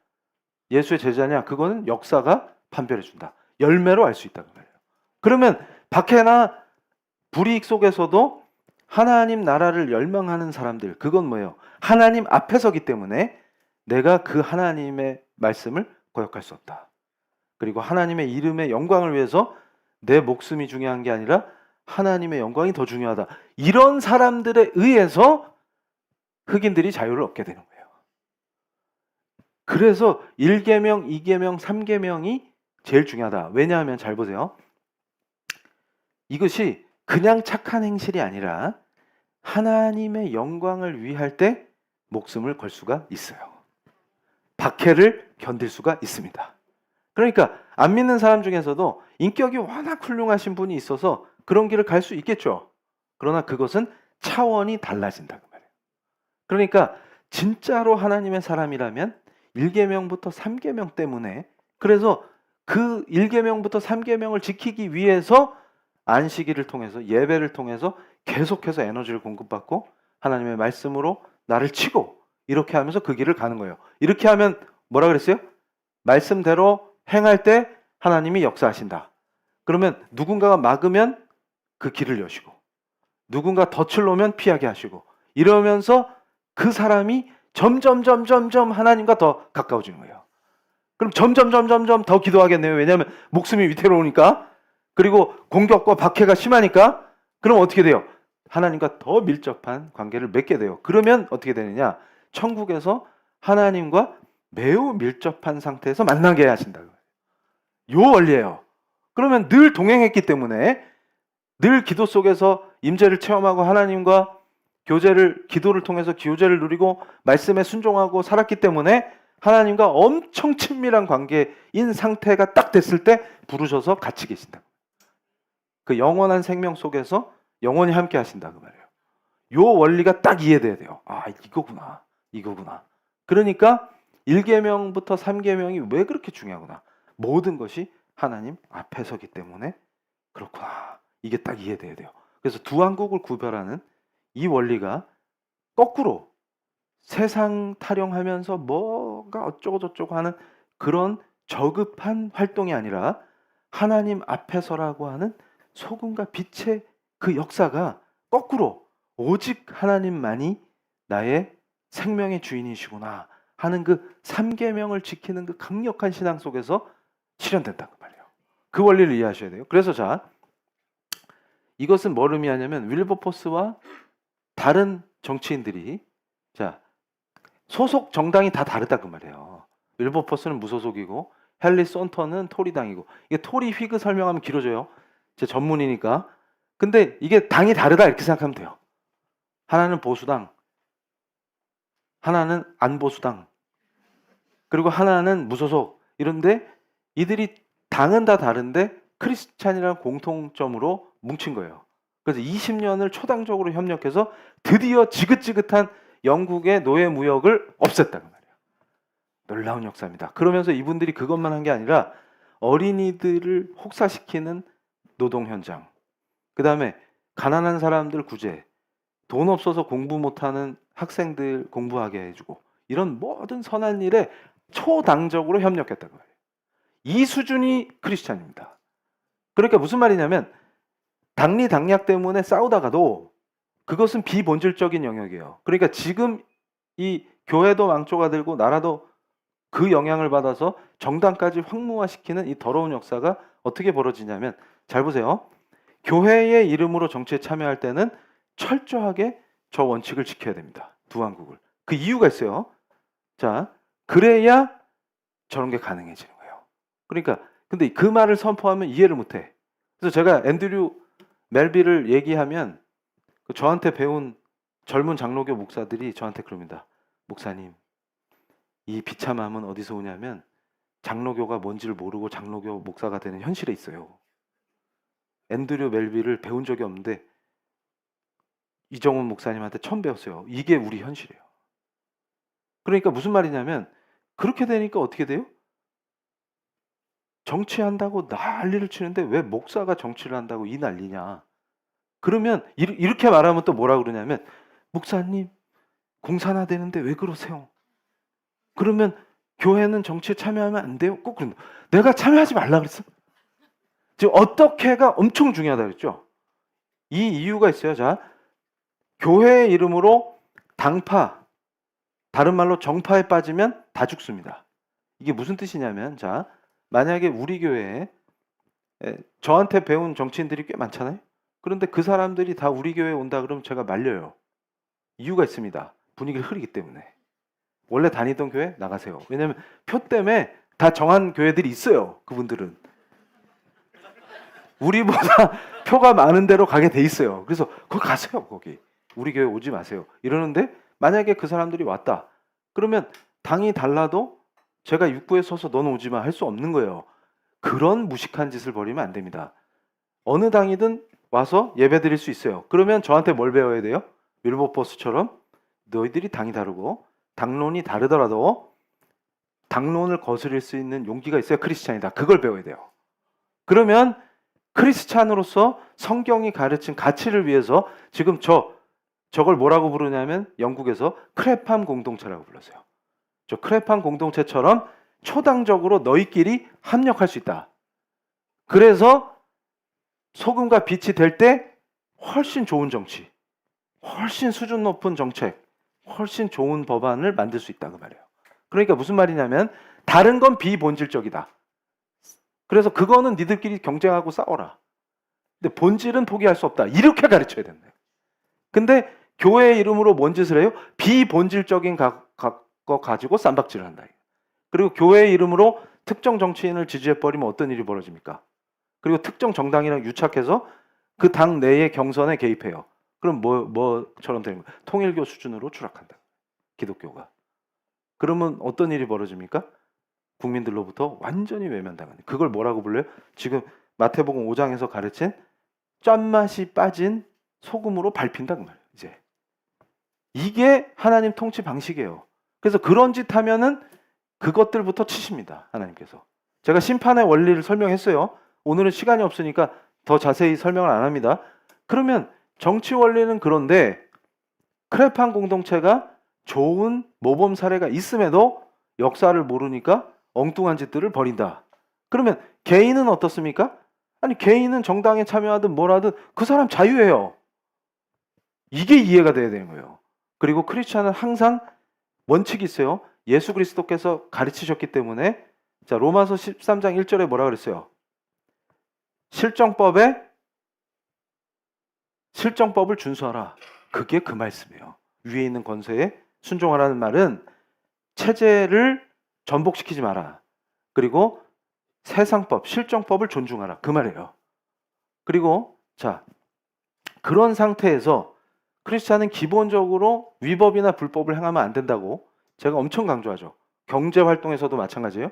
예수의 제자냐? 그거는 역사가 판별해 준다. 열매로 알 수 있다는 거예요. 그러면 박해나 불이익 속에서도 하나님 나라를 열망하는 사람들 그건 뭐예요? 하나님 앞에 서기 때문에 내가 그 하나님의 말씀을 거역할 수 없다. 그리고 하나님의 이름의 영광을 위해서 내 목숨이 중요한 게 아니라 하나님의 영광이 더 중요하다. 이런 사람들에 의해서 흑인들이 자유를 얻게 되는 거예요. 그래서 1계명, 2계명, 3계명이 제일 중요하다. 왜냐하면 잘 보세요. 이것이 그냥 착한 행실이 아니라 하나님의 영광을 위할 때 목숨을 걸 수가 있어요. 박해를 견딜 수가 있습니다. 그러니까 안 믿는 사람 중에서도 인격이 워낙 훌륭하신 분이 있어서 그런 길을 갈 수 있겠죠. 그러나 그것은 차원이 달라진다 그 말이에요. 그러니까 진짜로 하나님의 사람이라면 1계명부터 3계명 때문에 그래서 그 1계명부터 3계명을 지키기 위해서 안식일을 통해서 예배를 통해서 계속해서 에너지를 공급받고 하나님의 말씀으로 나를 치고 이렇게 하면서 그 길을 가는 거예요. 이렇게 하면 뭐라 그랬어요? 말씀대로 행할 때 하나님이 역사하신다. 그러면 누군가가 막으면 그 길을 여시고 누군가 덫을 놓으면 피하게 하시고 이러면서 그 사람이 점점 하나님과 더 가까워지는 거예요. 그럼 점점 더 기도하겠네요. 왜냐하면 목숨이 위태로우니까. 그리고 공격과 박해가 심하니까. 그럼 어떻게 돼요? 하나님과 더 밀접한 관계를 맺게 돼요. 그러면 어떻게 되느냐? 천국에서 하나님과 매우 밀접한 상태에서 만나게 하신다. 요 원리예요. 그러면 늘 동행했기 때문에 늘 기도 속에서 임재를 체험하고 하나님과 기도를 통해서 교제를 누리고 말씀에 순종하고 살았기 때문에 하나님과 엄청 친밀한 관계인 상태가 딱 됐을 때 부르셔서 같이 계신다. 그 영원한 생명 속에서 영원히 함께 하신다 그 말이에요. 요 원리가 딱 이해돼야 돼요. 아, 이거구나. 그러니까 1계명부터 3계명이 왜 그렇게 중요하구나. 모든 것이 하나님 앞에 서기 때문에 그렇구나. 이게 딱 이해돼야 돼요. 그래서 두 왕국을 구별하는 이 원리가 거꾸로 세상 타령하면서 뭐가 어쩌고저쩌고 하는 그런 저급한 활동이 아니라 하나님 앞에 서라고 하는 소금과 빛의 그 역사가 거꾸로 오직 하나님만이 나의 생명의 주인이시구나 하는 그 3계명을 지키는 그 강력한 신앙 속에서 실현된다고 말이에요. 그 원리를 이해하셔야 돼요. 그래서 자, 이것은 뭘 의미하냐면 윌버포스와 다른 정치인들이 자 소속 정당이 다 다르다 그 말이에요. 윌버포스는 무소속이고 헨리 손턴은 토리당이고 이게 토리 휘그 설명하면 길어져요. 제 전문이니까. 근데 이게 당이 다르다 이렇게 생각하면 돼요. 하나는 보수당, 하나는 안 보수당, 그리고 하나는 무소속. 이런데 이들이 당은 다 다른데 크리스찬이라는 공통점으로 뭉친 거예요. 그래서 20년을 초당적으로 협력해서 드디어 지긋지긋한 영국의 노예 무역을 없앴다는 말이에요. 놀라운 역사입니다. 그러면서 이분들이 그것만 한 게 아니라 어린이들을 혹사시키는 노동 현장, 그 다음에 가난한 사람들 구제, 돈 없어서 공부 못하는 학생들 공부하게 해주고 이런 모든 선한 일에 초당적으로 협력했다는 거예요. 이 수준이 크리스찬입니다. 그러니까 무슨 말이냐면 당리당략 때문에 싸우다가도 그것은 비본질적인 영역이에요. 그러니까 지금 이 교회도 망조가 들고 나라도 그 영향을 받아서 정당까지 황무화시키는 이 더러운 역사가 어떻게 벌어지냐면 잘 보세요. 교회의 이름으로 정치에 참여할 때는 철저하게 저 원칙을 지켜야 됩니다. 두 왕국을. 그 이유가 있어요. 자, 그래야 저런 게 가능해지는 거예요. 그러니까 근데 그 말을 선포하면 이해를 못해. 그래서 제가 앤드류 멜빌을 얘기하면 저한테 배운 젊은 장로교 목사들이 저한테 그럽니다. 목사님, 이 비참함은 어디서 오냐면 장로교가 뭔지를 모르고 장로교 목사가 되는 현실에 있어요. 앤드류 멜빌을 배운 적이 없는데 이정훈 목사님한테 처음 배웠어요. 이게 우리 현실이에요. 그러니까 무슨 말이냐면 그렇게 되니까 어떻게 돼요? 정치한다고 난리를 치는데 왜 목사가 정치를 한다고 이 난리냐. 그러면 이렇게 말하면 또 뭐라 그러냐면 목사님 공산화 되는데 왜 그러세요? 그러면 교회는 정치에 참여하면 안 돼요? 꼭 그런다. 내가 참여하지 말라 그랬어? 지금 어떻게가 엄청 중요하다 그랬죠? 이 이유가 있어요. 자, 교회의 이름으로 당파, 다른 말로 정파에 빠지면 다 죽습니다. 이게 무슨 뜻이냐면 자, 만약에 우리 교회에 저한테 배운 정치인들이 꽤 많잖아요. 그런데 그 사람들이 다 우리 교회에 온다 그러면 제가 말려요. 이유가 있습니다. 분위기를 흐리기 때문에. 원래 다니던 교회 나가세요. 왜냐하면 표 때문에 다 정한 교회들이 있어요. 그분들은. 우리보다 표가 많은 데로 가게 돼 있어요. 그래서 거기 가세요. 거기. 우리 교회 오지 마세요. 이러는데 만약에 그 사람들이 왔다. 그러면 당이 달라도 제가 입구에 서서 넌 오지 마 할 수 없는 거예요. 그런 무식한 짓을 벌이면 안 됩니다. 어느 당이든 와서 예배 드릴 수 있어요. 그러면 저한테 뭘 배워야 돼요? 윌버포스처럼 너희들이 당이 다르고 당론이 다르더라도 당론을 거스릴 수 있는 용기가 있어야 크리스찬이다. 그걸 배워야 돼요. 그러면 크리스찬으로서 성경이 가르친 가치를 위해서 지금 저걸 뭐라고 부르냐면 영국에서 크레팜 공동체라고 불렀어요. 저 크레팜 공동체처럼 초당적으로 너희끼리 합력할 수 있다. 그래서 소금과 빛이 될 때 훨씬 좋은 정치, 훨씬 수준 높은 정책, 훨씬 좋은 법안을 만들 수 있다 그 말이에요. 그러니까 무슨 말이냐면 다른 건 비본질적이다. 그래서 그거는 니들끼리 경쟁하고 싸워라. 근데 본질은 포기할 수 없다. 이렇게 가르쳐야 된다. 근데 교회의 이름으로 뭔 짓을 해요? 비본질적인 거 가지고 쌈박질을 한다. 그리고 교회의 이름으로 특정 정치인을 지지해버리면 어떤 일이 벌어집니까? 그리고 특정 정당이랑 유착해서 그 당 내의 경선에 개입해요. 그럼 뭐처럼 되는 거예요? 통일교 수준으로 추락한다. 기독교가. 그러면 어떤 일이 벌어집니까? 국민들로부터 완전히 외면당하는. 그걸 뭐라고 불러요? 지금 마태복음 5장에서 가르친 짠맛이 빠진 소금으로 밟힌다 그 말이에요. 이제 이게 하나님 통치 방식이에요. 그래서 그런 짓 하면은 그것들부터 치십니다. 하나님께서. 제가 심판의 원리를 설명했어요. 오늘은 시간이 없으니까 더 자세히 설명을 안 합니다. 그러면 정치 원리는 그런데 크레판 공동체가 좋은 모범 사례가 있음에도 역사를 모르니까 엉뚱한 짓들을 벌인다. 그러면 개인은 어떻습니까? 아니 개인은 정당에 참여하든 뭘 하든 그 사람 자유예요. 이게 이해가 돼야 되는 거예요. 그리고 크리스찬은 항상 원칙이 있어요. 예수 그리스도께서 가르치셨기 때문에 자 로마서 13장 1절에 뭐라 그랬어요? 실정법을 준수하라. 그게 그 말씀이에요. 위에 있는 권세에 순종하라는 말은 체제를 전복시키지 마라. 그리고 세상법, 실정법을 존중하라. 그 말이에요. 그리고 자 그런 상태에서 크리스찬은 기본적으로 위법이나 불법을 행하면 안 된다고 제가 엄청 강조하죠. 경제 활동에서도 마찬가지예요.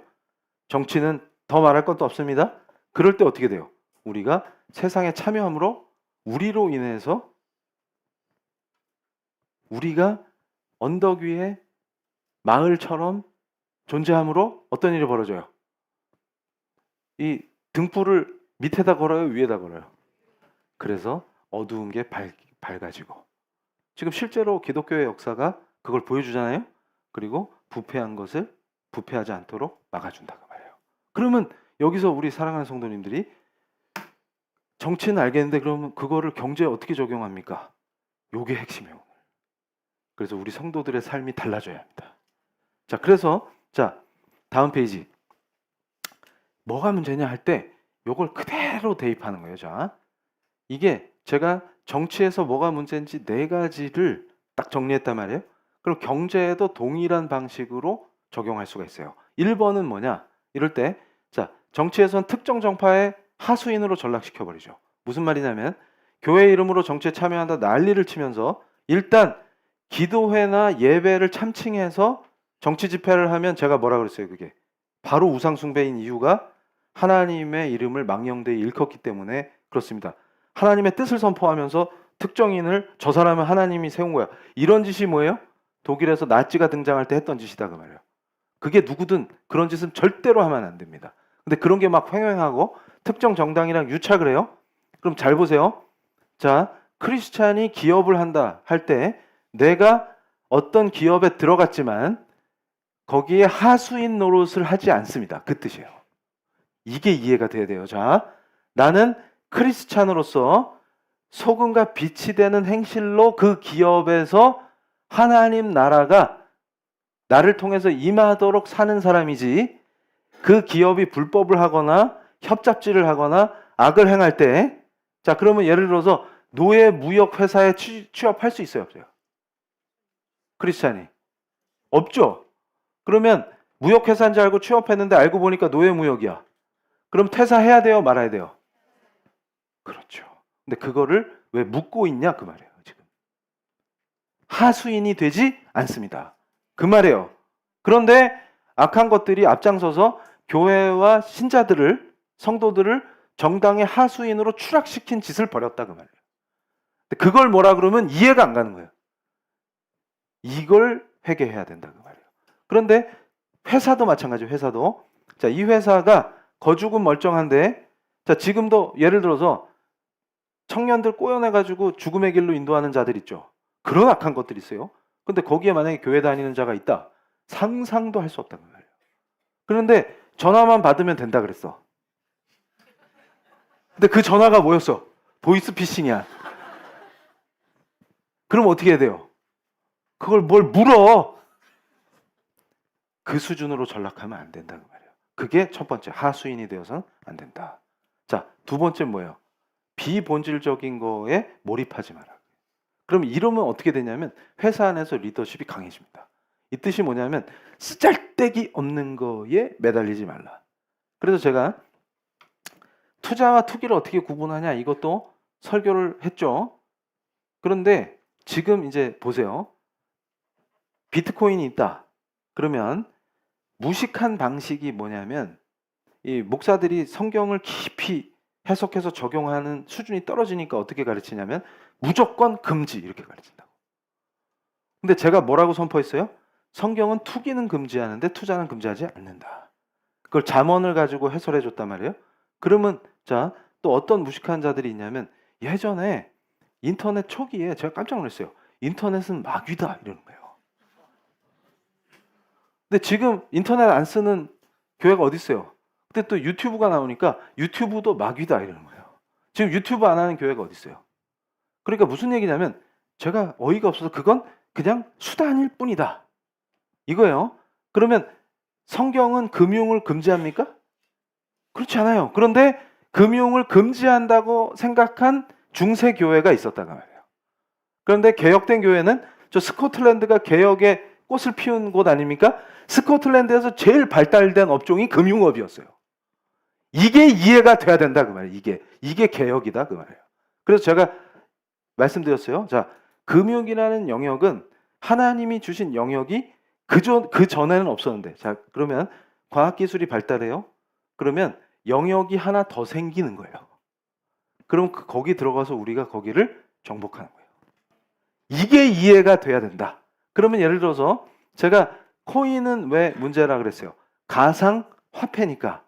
정치는 더 말할 것도 없습니다. 그럴 때 어떻게 돼요? 우리가 세상에 참여함으로 우리로 인해서 우리가 언덕 위에 마을처럼 존재함으로 어떤 일이 벌어져요? 이 등불을 밑에다 걸어요? 위에다 걸어요? 그래서 어두운 게 밝아지고 지금 실제로 기독교의 역사가 그걸 보여주잖아요. 그리고 부패한 것을 부패하지 않도록 막아준다고 말해요. 그러면 여기서 우리 사랑하는 성도님들이 정치는 알겠는데 그러면 그거를 경제에 어떻게 적용합니까? 요게 핵심이에요. 그래서 우리 성도들의 삶이 달라져야 합니다. 자, 그래서 자 다음 페이지 뭐가 문제냐 할 때 요걸 그대로 대입하는 거예요. 자, 이게 제가 정치에서 뭐가 문제인지 4가지를 딱 정리했단 말이에요. 그럼 경제에도 동일한 방식으로 적용할 수가 있어요. 1번은 뭐냐? 이럴 때 자, 정치에선 특정 정파의 하수인으로 전락시켜버리죠. 무슨 말이냐면 교회 이름으로 정치에 참여한다 난리를 치면서 일단 기도회나 예배를 참칭해서 정치 집회를 하면 제가 뭐라 그랬어요? 그게 바로 우상 숭배인 이유가 하나님의 이름을 망령되이 일컫기 때문에 그렇습니다. 하나님의 뜻을 선포하면서 특정인을 저 사람은 하나님이 세운 거야. 이런 짓이 뭐예요? 독일에서 나치가 등장할 때 했던 짓이다 그 말이에요. 그게 누구든 그런 짓은 절대로 하면 안 됩니다. 근데 그런 게 막 횡행하고 특정 정당이랑 유착을 해요. 그럼 잘 보세요. 자, 크리스찬이 기업을 한다 할 때 내가 어떤 기업에 들어갔지만 거기에 하수인 노릇을 하지 않습니다. 그 뜻이에요. 이게 이해가 돼야 돼요. 자, 나는 크리스찬으로서 소금과 빛이 되는 행실로 그 기업에서 하나님 나라가 나를 통해서 임하도록 사는 사람이지 그 기업이 불법을 하거나 협잡질을 하거나 악을 행할 때 자 그러면 예를 들어서 노예 무역 회사에 취업할 수 있어요? 없어요? 크리스찬이 없죠. 그러면 무역 회사인 줄 알고 취업했는데 알고 보니까 노예 무역이야. 그럼 퇴사해야 돼요? 말아야 돼요? 그렇죠. 근데 그거를 왜 묻고 있냐 그 말이에요. 지금 하수인이 되지 않습니다. 그 말이에요. 그런데 악한 것들이 앞장서서 교회와 신자들을 성도들을 정당의 하수인으로 추락시킨 짓을 벌였다 그 말이에요. 그걸 뭐라 그러면 이해가 안 가는 거예요. 이걸 회개해야 된다 그 말이에요. 그런데 회사도 마찬가지예요. 회사도 자, 이 회사가 거죽은 멀쩡한데 자, 지금도 예를 들어서 청년들 꼬여내가지고 죽음의 길로 인도하는 자들 있죠. 그런 악한 것들이 있어요. 근데 거기에 만약에 교회 다니는 자가 있다. 상상도 할 수 없다는 거예요. 그런데 전화만 받으면 된다 그랬어. 근데 그 전화가 뭐였어? 보이스피싱이야. 그럼 어떻게 해야 돼요? 그걸 뭘 물어? 그 수준으로 전락하면 안 된다 그 말이에요. 그게 첫 번째, 하수인이 되어서는 안 된다. 자, 두 번째 뭐예요? 비본질적인 거에 몰입하지 마라. 그럼 이러면 어떻게 되냐면 회사 안에서 리더십이 강해집니다. 이 뜻이 뭐냐면 쓰잘데기 없는 거에 매달리지 말라. 그래서 제가 투자와 투기를 어떻게 구분하냐 이것도 설교를 했죠. 그런데 지금 이제 보세요. 비트코인이 있다. 그러면 무식한 방식이 뭐냐면 이 목사들이 성경을 깊이 해석해서 적용하는 수준이 떨어지니까 어떻게 가르치냐면 무조건 금지 이렇게 가르친다고. 근데 제가 뭐라고 선포했어요? 성경은 투기는 금지하는데 투자는 금지하지 않는다. 그걸 잠언을 가지고 해설해 줬단 말이에요. 그러면 자, 또 어떤 무식한 자들이 있냐면 예전에 인터넷 초기에 제가 깜짝 놀랐어요. 인터넷은 마귀다 이러는 거예요. 근데 지금 인터넷 안 쓰는 교회가 어디 있어요? 근데 또 유튜브가 나오니까 유튜브도 마귀다 이러는 거예요. 지금 유튜브 안 하는 교회가 어디 있어요? 그러니까 무슨 얘기냐면 제가 어이가 없어서 그건 그냥 수단일 뿐이다. 이거예요. 그러면 성경은 금융을 금지합니까? 그렇지 않아요. 그런데 금융을 금지한다고 생각한 중세 교회가 있었단 말이에요. 그런데 개혁된 교회는 저 스코틀랜드가 개혁의 꽃을 피운 곳 아닙니까? 스코틀랜드에서 제일 발달된 업종이 금융업이었어요. 이게 이해가 돼야 된다 그 말이에요. 이게 개혁이다 그 말이에요. 그래서 제가 말씀드렸어요. 자, 금융이라는 영역은 하나님이 주신 영역이 그 전에는 없었는데, 자 그러면 과학기술이 발달해요. 그러면 영역이 하나 더 생기는 거예요. 그럼 거기 들어가서 우리가 거기를 정복하는 거예요. 이게 이해가 돼야 된다. 그러면 예를 들어서 제가 코인은 왜 문제라 그랬어요? 가상 화폐니까.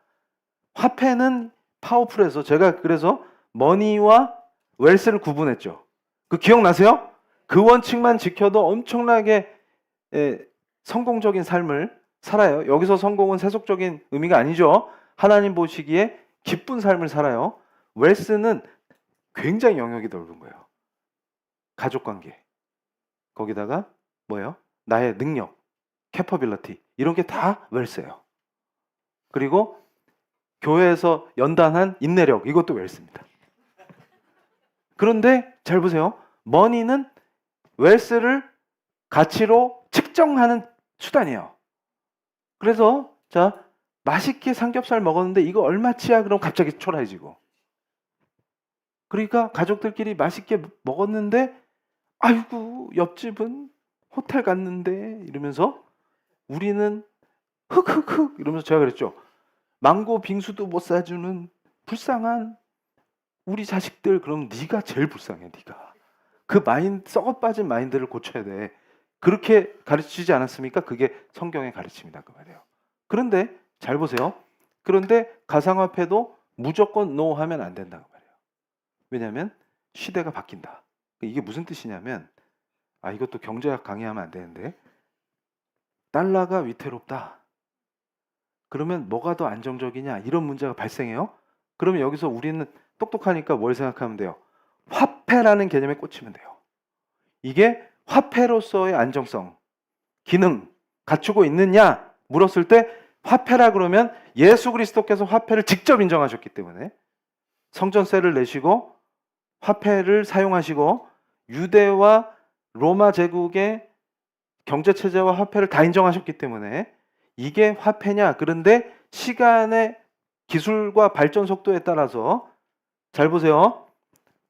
화폐는 파워풀해서 제가 그래서 머니와 웰스를 구분했죠. 그 기억나세요? 그 원칙만 지켜도 엄청나게 성공적인 삶을 살아요. 여기서 성공은 세속적인 의미가 아니죠. 하나님 보시기에 기쁜 삶을 살아요. 웰스는 굉장히 영역이 넓은 거예요. 가족관계. 거기다가 뭐예요? 나의 능력, 캐퍼빌리티 이런 게 다 웰스예요. 그리고 교회에서 연단한 인내력 이것도 웰스입니다. 그런데 잘 보세요. 머니는 웰스를 가치로 측정하는 수단이에요. 그래서 자 맛있게 삼겹살 먹었는데 이거 얼마치야? 그럼 갑자기 초라해지고. 그러니까 가족들끼리 맛있게 먹었는데 아이고 옆집은 호텔 갔는데 이러면서 우리는 흑흑흑 이러면서 제가 그랬죠. 망고 빙수도 못 사주는 불쌍한 우리 자식들. 그럼 네가 제일 불쌍해. 네가 그 썩어 빠진 마인드를 고쳐야 돼. 그렇게 가르치지 않았습니까? 그게 성경의 가르침이다 그 말이에요. 그런데 잘 보세요. 그런데 가상화폐도 무조건 노 하면 안 된다 그 말이에요. 왜냐하면 시대가 바뀐다. 이게 무슨 뜻이냐면 이것도 경제학 강의하면 안 되는데 달러가 위태롭다. 그러면 뭐가 더 안정적이냐 이런 문제가 발생해요. 그러면 여기서 우리는 똑똑하니까 뭘 생각하면 돼요? 화폐라는 개념에 꽂히면 돼요. 이게 화폐로서의 안정성, 기능 갖추고 있느냐 물었을 때 화폐라 그러면 예수 그리스도께서 화폐를 직접 인정하셨기 때문에 성전세를 내시고 화폐를 사용하시고 유대와 로마 제국의 경제체제와 화폐를 다 인정하셨기 때문에 이게 화폐냐. 그런데 시간의 기술과 발전 속도에 따라서 잘 보세요.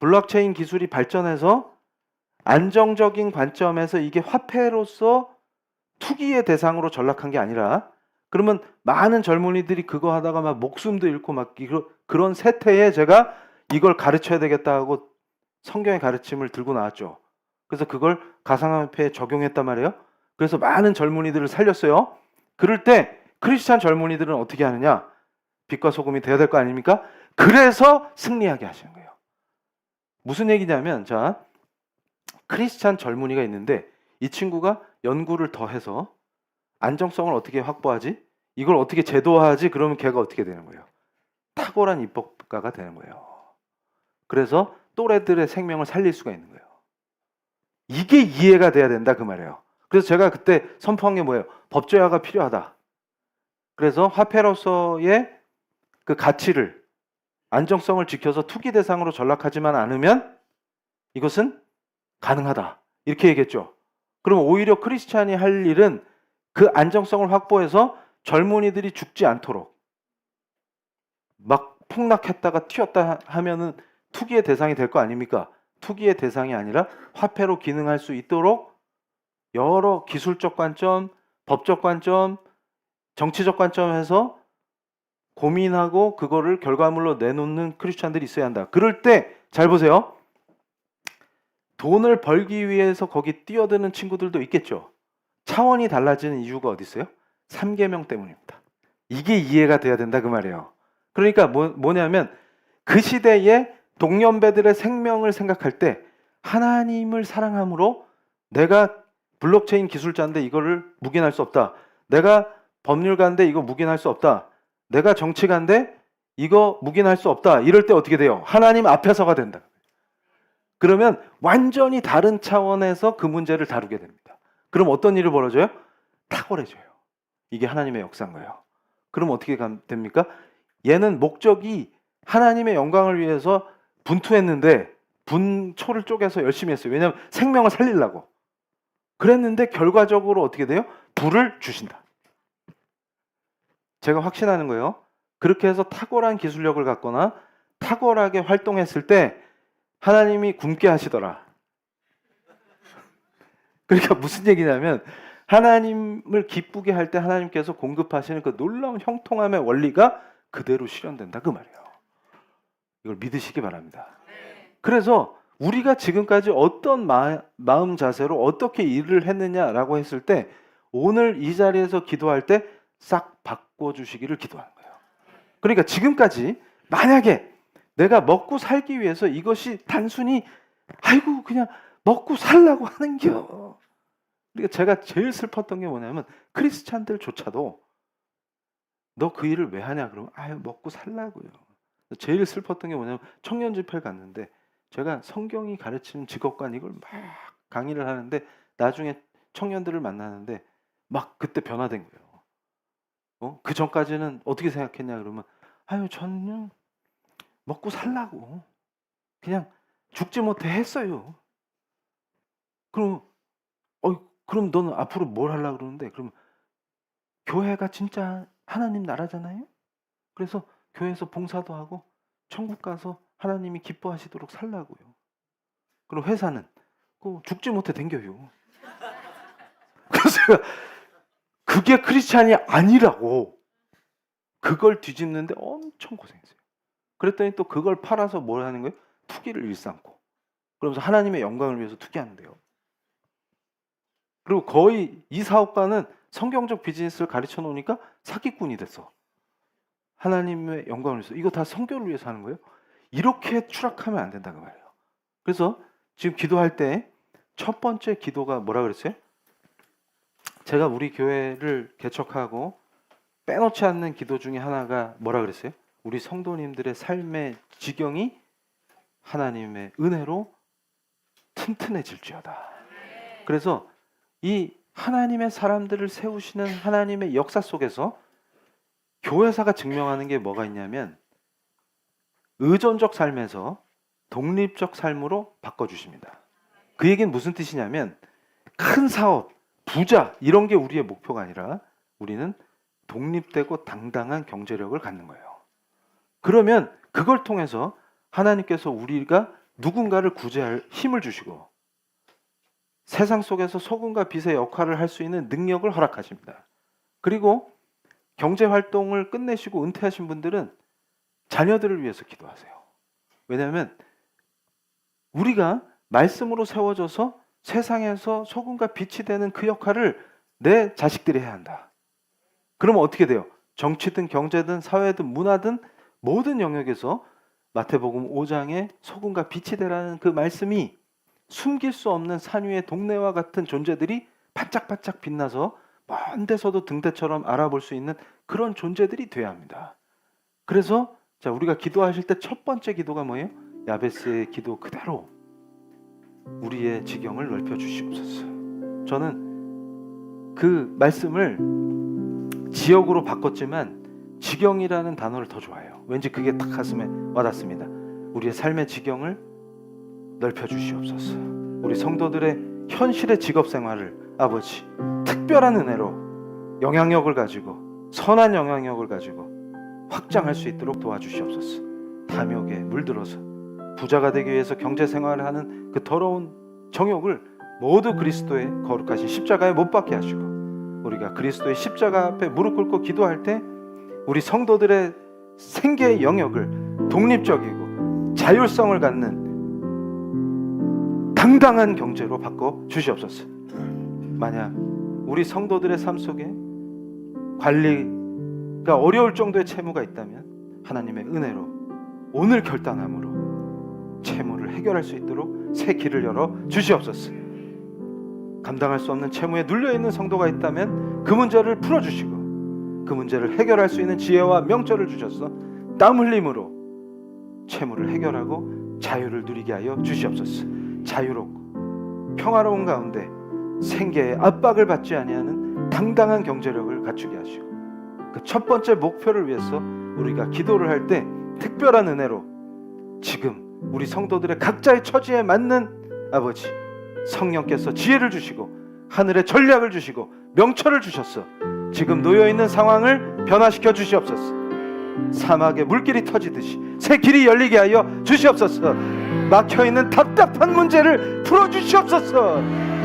블록체인 기술이 발전해서 안정적인 관점에서 이게 화폐로서 투기의 대상으로 전락한 게 아니라 그러면 많은 젊은이들이 그거 하다가 막 목숨도 잃고 막 그런 세태에 제가 이걸 가르쳐야 되겠다고 성경의 가르침을 들고 나왔죠. 그래서 그걸 가상화폐에 적용했단 말이에요. 그래서 많은 젊은이들을 살렸어요. 그럴 때 크리스찬 젊은이들은 어떻게 하느냐? 빛과 소금이 되어야 될 거 아닙니까? 그래서 승리하게 하시는 거예요. 무슨 얘기냐면 자 크리스찬 젊은이가 있는데 이 친구가 연구를 더 해서 안정성을 어떻게 확보하지? 이걸 어떻게 제도화하지? 그러면 걔가 어떻게 되는 거예요? 탁월한 입법가가 되는 거예요. 그래서 또래들의 생명을 살릴 수가 있는 거예요. 이게 이해가 돼야 된다 그 말이에요. 그래서 제가 그때 선포한 게 뭐예요? 법제화가 필요하다. 그래서 화폐로서의 그 가치를, 안정성을 지켜서 투기 대상으로 전락하지만 않으면 이것은 가능하다. 이렇게 얘기했죠. 그럼 오히려 크리스찬이 할 일은 그 안정성을 확보해서 젊은이들이 죽지 않도록, 막 폭락했다가 튀었다 하면은 투기의 대상이 될 거 아닙니까? 투기의 대상이 아니라 화폐로 기능할 수 있도록 여러 기술적 관점, 법적 관점, 정치적 관점에서 고민하고 그거를 결과물로 내놓는 크리스찬들이 있어야 한다. 그럴 때 잘 보세요. 돈을 벌기 위해서 거기 뛰어드는 친구들도 있겠죠. 차원이 달라지는 이유가 어디 있어요? 3계명 때문입니다. 이게 이해가 돼야 된다 그 말이에요. 그러니까 뭐냐면 그 시대에 동년배들의 생명을 생각할 때 하나님을 사랑함으로 내가 블록체인 기술자인데 이거를 묵인할 수 없다. 내가 법률가인데 이거 묵인할 수 없다. 내가 정치가인데 이거 묵인할 수 없다. 이럴 때 어떻게 돼요? 하나님 앞에서가 된다. 그러면 완전히 다른 차원에서 그 문제를 다루게 됩니다. 그럼 어떤 일이 벌어져요? 탁월해져요. 이게 하나님의 역사인 거예요. 그럼 어떻게 됩니까? 얘는 목적이 하나님의 영광을 위해서 분투했는데 분초를 쪼개서 열심히 했어요. 왜냐하면 생명을 살리려고. 그랬는데 결과적으로 어떻게 돼요? 불을 주신다. 제가 확신하는 거예요. 그렇게 해서 탁월한 기술력을 갖거나 탁월하게 활동했을 때 하나님이 굶게 하시더라. 그러니까 무슨 얘기냐면 하나님을 기쁘게 할 때 하나님께서 공급하시는 그 놀라운 형통함의 원리가 그대로 실현된다 그 말이에요. 이걸 믿으시기 바랍니다. 그래서 우리가 지금까지 어떤 마음 자세로 어떻게 일을 했느냐라고 했을 때 오늘 이 자리에서 기도할 때 싹 바꿔주시기를 기도하는 거예요. 그러니까 지금까지 만약에 내가 먹고 살기 위해서 이것이 단순히 아이고 그냥 먹고 살라고 하는겨. 그러니까 제가 제일 슬펐던 게 뭐냐면 크리스찬들조차도 너 그 일을 왜 하냐 그러면 아유 먹고 살라고요. 제일 슬펐던 게 뭐냐면 청년 집회를 갔는데 제가 성경이 가르치는 직업관 이걸 막 강의를 하는데 나중에 청년들을 만나는데 막 그때 변화된 거예요. 그 전까지는 어떻게 생각했냐 그러면 아유 저는 먹고 살라고 그냥 죽지 못해 했어요. 그럼 그럼 너는 앞으로 뭘 하려고 그러는데 그러면 교회가 진짜 하나님 나라잖아요. 그래서 교회에서 봉사도 하고 천국 가서 하나님이 기뻐하시도록 살라고요. 그럼 회사는 죽지 못해 댕겨요. 그래서 제가 그게 크리스찬이 아니라고 그걸 뒤집는데 엄청 고생했어요. 그랬더니 또 그걸 팔아서 뭘 하는 거예요? 투기를 일삼고 그러면서 하나님의 영광을 위해서 투기하는데요. 그리고 거의 이 사업가는 성경적 비즈니스를 가르쳐 놓으니까 사기꾼이 됐어. 하나님의 영광을 위해서. 이거 다 성교를 위해서 하는 거예요. 이렇게 추락하면 안 된다 그 말이에요. 그래서 지금 기도할 때 첫 번째 기도가 뭐라 그랬어요? 제가 우리 교회를 개척하고 빼놓지 않는 기도 중에 하나가 뭐라 그랬어요? 우리 성도님들의 삶의 지경이 하나님의 은혜로 튼튼해질지어다. 그래서 이 하나님의 사람들을 세우시는 하나님의 역사 속에서 교회사가 증명하는 게 뭐가 있냐면 의존적 삶에서 독립적 삶으로 바꿔주십니다. 그 얘기는 무슨 뜻이냐면 큰 사업, 부자 이런 게 우리의 목표가 아니라 우리는 독립되고 당당한 경제력을 갖는 거예요. 그러면 그걸 통해서 하나님께서 우리가 누군가를 구제할 힘을 주시고 세상 속에서 소금과 빛의 역할을 할 수 있는 능력을 허락하십니다. 그리고 경제활동을 끝내시고 은퇴하신 분들은 자녀들을 위해서 기도하세요. 왜냐하면 우리가 말씀으로 세워져서 세상에서 소금과 빛이 되는 그 역할을 내 자식들이 해야 한다. 그러면 어떻게 돼요? 정치든 경제든 사회든 문화든 모든 영역에서 마태복음 5장에 소금과 빛이 되라는 그 말씀이 숨길 수 없는 산 위의 동네와 같은 존재들이 반짝반짝 빛나서 먼 데서도 등대처럼 알아볼 수 있는 그런 존재들이 돼야 합니다. 그래서 자 우리가 기도하실 때 첫 번째 기도가 뭐예요? 야베스의 기도 그대로 우리의 지경을 넓혀 주시옵소서. 저는 그 말씀을 지역으로 바꿨지만 지경이라는 단어를 더 좋아해요. 왠지 그게 딱 가슴에 와닿습니다. 우리의 삶의 지경을 넓혀 주시옵소서. 우리 성도들의 현실의 직업 생활을 아버지 특별한 은혜로 영향력을 가지고 선한 영향력을 가지고 확장할 수 있도록 도와주시옵소서. 탐욕에 물들어서 부자가 되기 위해서 경제 생활을 하는 그 더러운 정욕을 모두 그리스도의 거룩하신 십자가에 못 박게 하시고, 우리가 그리스도의 십자가 앞에 무릎 꿇고 기도할 때 우리 성도들의 생계의 영역을 독립적이고 자율성을 갖는 당당한 경제로 바꿔 주시옵소서. 만약 우리 성도들의 삶 속에 관리가 어려울 정도의 채무가 있다면 하나님의 은혜로 오늘 결단함으로 채무를 해결할 수 있도록 새 길을 열어 주시옵소서. 감당할 수 없는 채무에 눌려있는 성도가 있다면 그 문제를 풀어주시고 그 문제를 해결할 수 있는 지혜와 명철을 주셔서 땀 흘림으로 채무를 해결하고 자유를 누리게 하여 주시옵소서. 자유롭고 평화로운 가운데 생계의 압박을 받지 아니하는 당당한 경제력을 갖추게 하시고, 그 첫 번째 목표를 위해서 우리가 기도를 할 때 특별한 은혜로 지금 우리 성도들의 각자의 처지에 맞는 아버지 성령께서 지혜를 주시고 하늘의 전략을 주시고 명철을 주셔서 지금 놓여있는 상황을 변화시켜 주시옵소서. 사막에 물길이 터지듯이 새 길이 열리게 하여 주시옵소서. 막혀있는 답답한 문제를 풀어주시옵소서.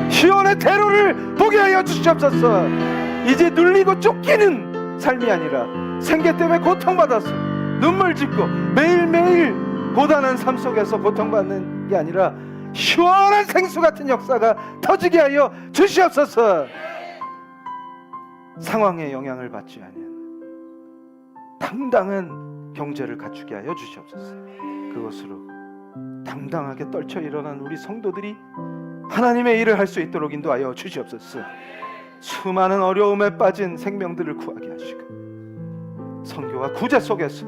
시온의 대로를 보게 하여 주시옵소서. 이제 눌리고 쫓기는 삶이 아니라 생계 때문에 고통받아서 눈물 짓고 매일매일 고단한 삶 속에서 고통받는 게 아니라 시원한 생수 같은 역사가 터지게 하여 주시옵소서. 상황에 영향을 받지 아니하는 당당한 경제를 갖추게 하여 주시옵소서. 그것으로 당당하게 떨쳐 일어난 우리 성도들이 하나님의 일을 할 수 있도록 인도하여 주시옵소서. 수많은 어려움에 빠진 생명들을 구하게 하시고 선교와 구제 속에서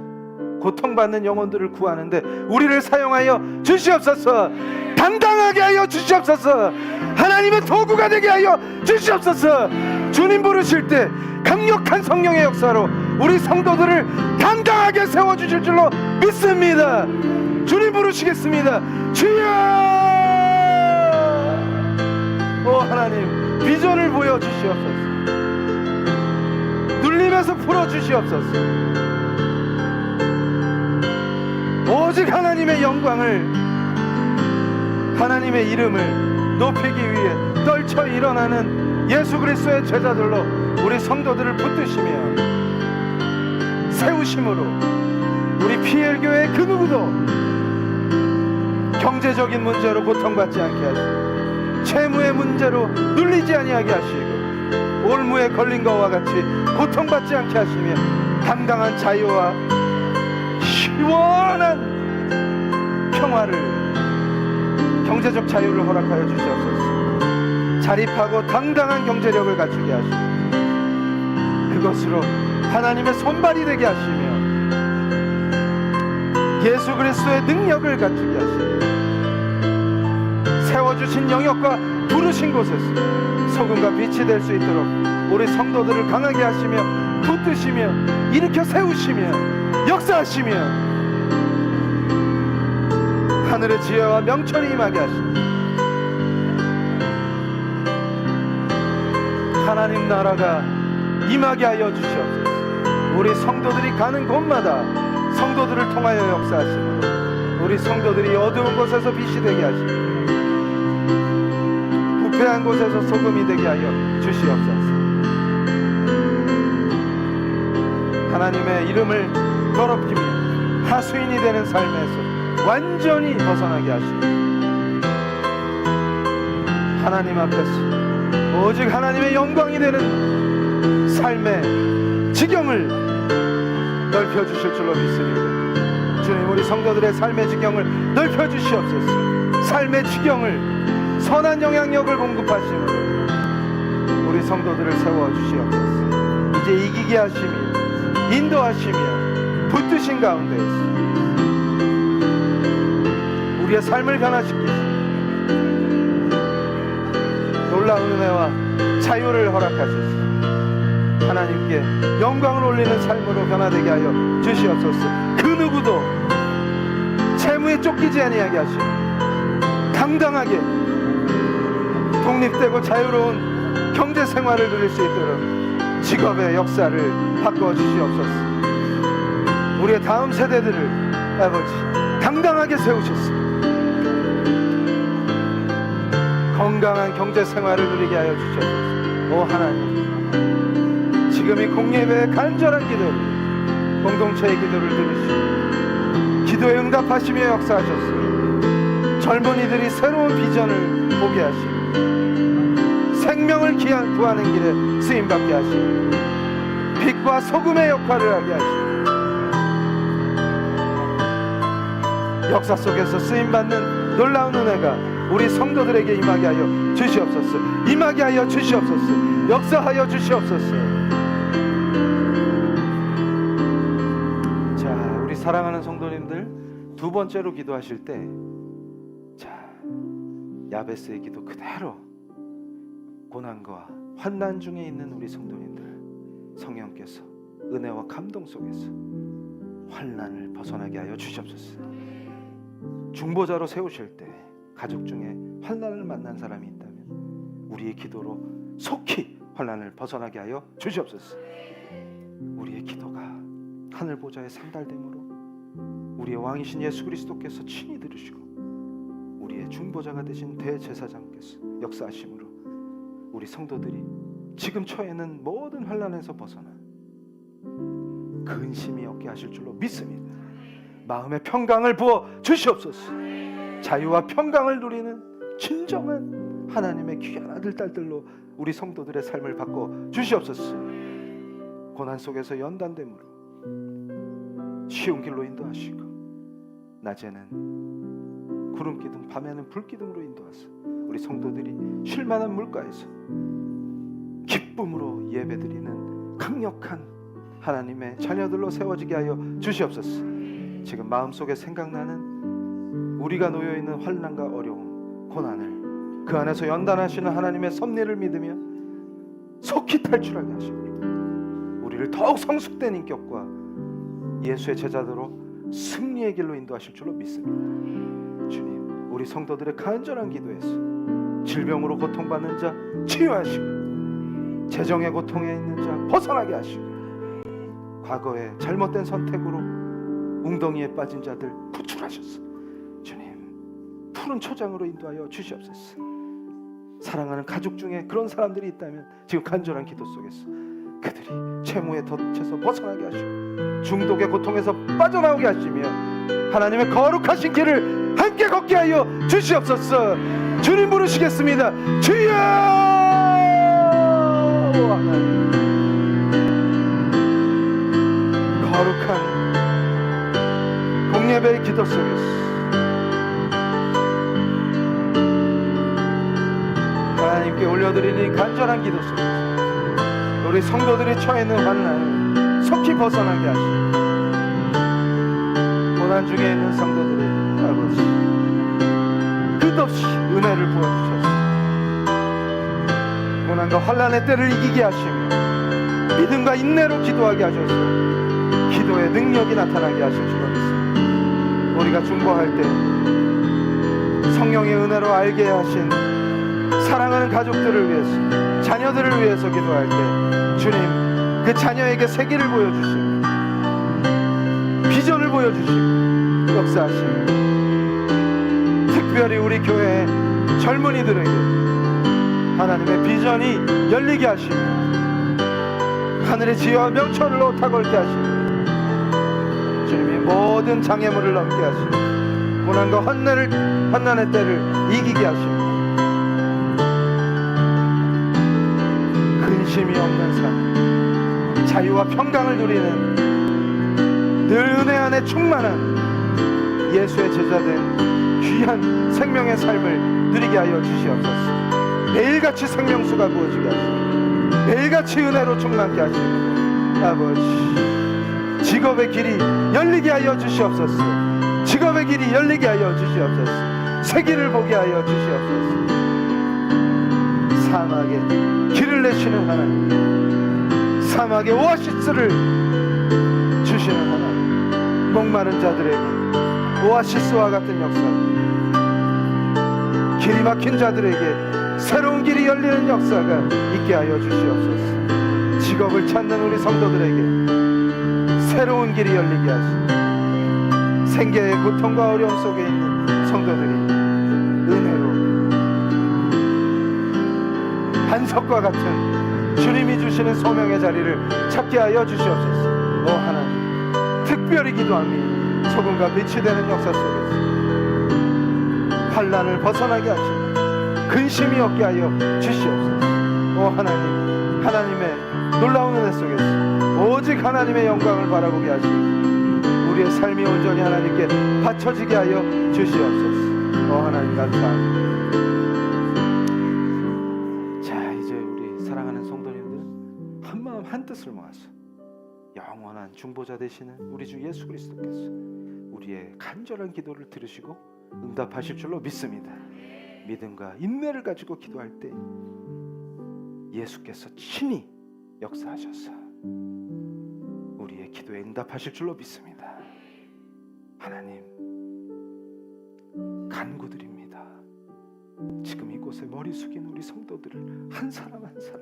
고통받는 영혼들을 구하는데 우리를 사용하여 주시옵소서. 당당하게 하여 주시옵소서. 하나님의 도구가 되게 하여 주시옵소서. 주님 부르실 때 강력한 성령의 역사로 우리 성도들을 당당하게 세워주실 줄로 믿습니다. 주님 부르시겠습니다. 주여! 오 하나님, 비전을 보여주시옵소서. 눌림에서 풀어주시옵소서. 오직 하나님의 영광을, 하나님의 이름을 높이기 위해 떨쳐 일어나는 예수 그리스도의 제자들로 우리 성도들을 붙드시며 세우심으로 우리 PL교회 그 누구도 경제적인 문제로 고통받지 않게 하시고 채무의 문제로 눌리지 아니하게 하시고 올무에 걸린 것과 같이 고통받지 않게 하시며 당당한 자유와 시원한 평화를, 경제적 자유를 허락하여 주시옵소서. 자립하고 당당한 경제력을 갖추게 하시고 그것으로 하나님의 손발이 되게 하시며 예수 그리스도의 능력을 갖추게 하시며 세워주신 영역과 부르신 곳에서 소금과 빛이 될 수 있도록 우리 성도들을 강하게 하시며 붙드시며 일으켜 세우시며 역사하시며 하늘의 지혜와 명철이 임하게 하시며 하나님 나라가 임하게 하여 주시옵소서. 우리 성도들이 가는 곳마다 성도들을 통하여 역사하시고 우리 성도들이 어두운 곳에서 빛이 되게 하시고 부패한 곳에서 소금이 되게 하여 주시옵소서. 하나님의 이름을 더럽히며 하수인이 되는 삶에서 완전히 벗어나게 하시고 하나님 앞에서 오직 하나님의 영광이 되는 삶의 지경을 넓혀주실 줄로 믿습니다. 주님, 우리 성도들의 삶의 지경을 넓혀주시옵소서. 삶의 지경을 선한 영향력을 공급하심으로 우리 성도들을 세워주시옵소서. 이제 이기게 하시며 인도하시며 붙드신 가운데에서 우리의 삶을 변화시키시며 놀라운 은혜와 자유를 허락하소서. 하나님께 영광을 올리는 삶으로 변화되게 하여 주시옵소서. 그 누구도 채무에 쫓기지 아니하게 하시고 당당하게 독립되고 자유로운 경제 생활을 누릴 수 있도록 직업의 역사를 바꿔 주시옵소서. 우리의 다음 세대들을 아버지 당당하게 세우셨습니다. 건강한 경제 생활을 누리게 하여 주시옵소서. 오 하나님, 지금 이 공예배의 간절한 기도를, 공동체의 기도를 들으시고 기도에 응답하시며 역사하셨으니 젊은이들이 새로운 비전을 보게 하시고 생명을 구하는 길에 쓰임받게 하시고 빛과 소금의 역할을 하게 하시고 역사 속에서 쓰임받는 놀라운 은혜가 우리 성도들에게 임하게 하여 주시옵소서. 임하게 하여 주시옵소서. 역사하여 주시옵소서. 자, 우리 사랑하는 성도님들, 두 번째로 기도하실 때, 자, 야베스의 기도 그대로 고난과 환난 중에 있는 우리 성도님들, 성령께서 은혜와 감동 속에서 환난을 벗어나게 하여 주시옵소서. 중보자로 세우실 때 가족 중에 환난을 만난 사람이 있다면 우리의 기도로 속히 환난을 벗어나게 하여 주시옵소서. 우리의 기도가 하늘 보좌에 상달됨으로 우리의 왕이신 예수 그리스도께서 친히 들으시고 우리의 중보자가 되신 대제사장께서 역사하심으로 우리 성도들이 지금 처해있는 모든 환난에서 벗어나 근심이 없게 하실 줄로 믿습니다. 마음의 평강을 부어 주시옵소서. 자유와 평강을 누리는 진정한 하나님의 귀한 아들 딸들로 우리 성도들의 삶을 바꿔 주시옵소서. 고난 속에서 연단됨으로 쉬운 길로 인도하시고 낮에는 구름기둥 밤에는 불기둥으로 인도하사 우리 성도들이 쉴만한 물가에서 기쁨으로 예배드리는 강력한 하나님의 자녀들로 세워지게 하여 주시옵소서. 지금 마음속에 생각나는 우리가 놓여있는 환난과 어려움, 고난을 그 안에서 연단하시는 하나님의 섭리를 믿으며 속히 탈출하게 하시고 우리를 더욱 성숙된 인격과 예수의 제자들로 승리의 길로 인도하실 줄로 믿습니다. 주님, 우리 성도들의 간절한 기도에서 질병으로 고통받는 자 치유하시고 재정의 고통에 있는 자 벗어나게 하시고 과거의 잘못된 선택으로 웅덩이에 빠진 자들 구출하셨어. 주님, 푸른 초장으로 인도하여 주시옵소서. 사랑하는 가족 중에 그런 사람들이 있다면 지금 간절한 기도 속에서 그들이 채무의 덫에서 벗어나게 하시고 중독의 고통에서 빠져나오게 하시며 하나님의 거룩하신 길을 함께 걷게 하여 주시옵소서. 주님 부르시겠습니다. 주여! 하나님, 거룩한 공예배의 기도 속에서 하나님께 올려드리는 간절한 기도 속에서 우리 성도들이 처해있는 환난을 속히 벗어나게 하시고 고난 중에 있는 성도들의 아버지 끝없이 은혜를 부어주셔서 고난과 환난의 때를 이기게 하시며 믿음과 인내로 기도하게 하셔서 기도의 능력이 나타나게 하실 줄 믿습니다. 우리가 중보할 때 성령의 은혜로 알게 하신 사랑하는 가족들을 위해서, 자녀들을 위해서 기도할 때 주님 그 자녀에게 세기를 보여주시고 비전을 보여주시고 역사하시고 특별히 우리 교회의 젊은이들에게 하나님의 비전이 열리게 하시고 하늘의 지혜와 명철을 오타걸게 하시고 주님이 모든 장애물을 넘게 하시고 고난과 환난의 때를 이기게 하시고 근심이 없는 삶, 자유와 평강을 누리는 늘 은혜 안에 충만한 예수의 제자된 귀한 생명의 삶을 누리게 하여 주시옵소서. 매일같이 생명수가 부어지게 하시고 매일같이 은혜로 충만케 하시고 아버지 직업의 길이 열리게 하여 주시옵소서. 직업의 길이 열리게 하여 주시옵소서. 새길을 보게 하여 주시옵소서. 사막에 길을 내시는 하나님, 사막의 오아시스를 주시는 하나님, 목마른 자들에게 오아시스와 같은 역사, 길이 막힌 자들에게 새로운 길이 열리는 역사가 있게 하여 주시옵소서. 직업을 찾는 우리 성도들에게 새로운 길이 열리게 하시고, 생계의 고통과 어려움 속에 있는 성도들이 은혜로 반석과 같은 주님이 주시는 소명의 자리를 찾게 하여 주시옵소서. 오 하나님, 특별히 기도합니다. 소금과 빛이 되는 역사 속에서 환난을 벗어나게 하시고 근심이 없게 하여 주시옵소서. 오 하나님, 하나님의 놀라운 은혜 속에서 오직 하나님의 영광을 바라보게 하시고 우리의 삶이 온전히 하나님께 바쳐지게 하여 주시옵소서. 오 하나님, 감사합니다. 자, 이제 우리 사랑하는 성도님들은 한마음 한뜻을 모아서 영원한 중보자 되시는 우리 주 예수 그리스도께서 우리의 간절한 기도를 들으시고 응답하실 줄로 믿습니다. 믿음과 인내를 가지고 기도할 때 예수께서 친히 역사하셔서 우리의 기도에 응답하실 줄로 믿습니다. 하나님, 간구드립니다. 지금 이곳에 머리 숙인 우리 성도들을 한 사람 한 사람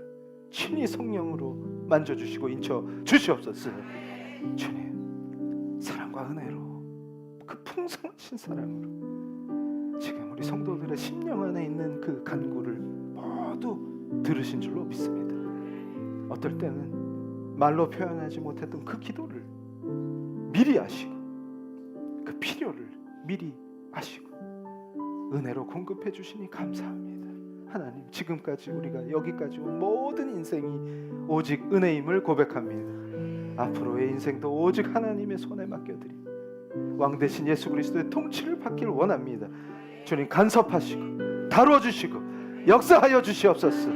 친히 성령으로 만져주시고 인쳐 주시옵소서. 주님, 사랑과 은혜로, 그 풍성하신 사랑으로 지금 우리 성도들의 심령 안에 있는 그 간구를 모두 들으신 줄로 믿습니다. 어떨 때는 말로 표현하지 못했던 그 기도를 미리 아시고 그 필요를 미리 아시고 은혜로 공급해 주시니 감사합니다. 하나님, 지금까지 우리가 여기까지 온 모든 인생이 오직 은혜임을 고백합니다. 앞으로의 인생도 오직 하나님의 손에 맡겨드립니다. 왕 대신 예수 그리스도의 통치를 받길 원합니다. 주님, 간섭하시고 다뤄주시고 역사하여 주시옵소서.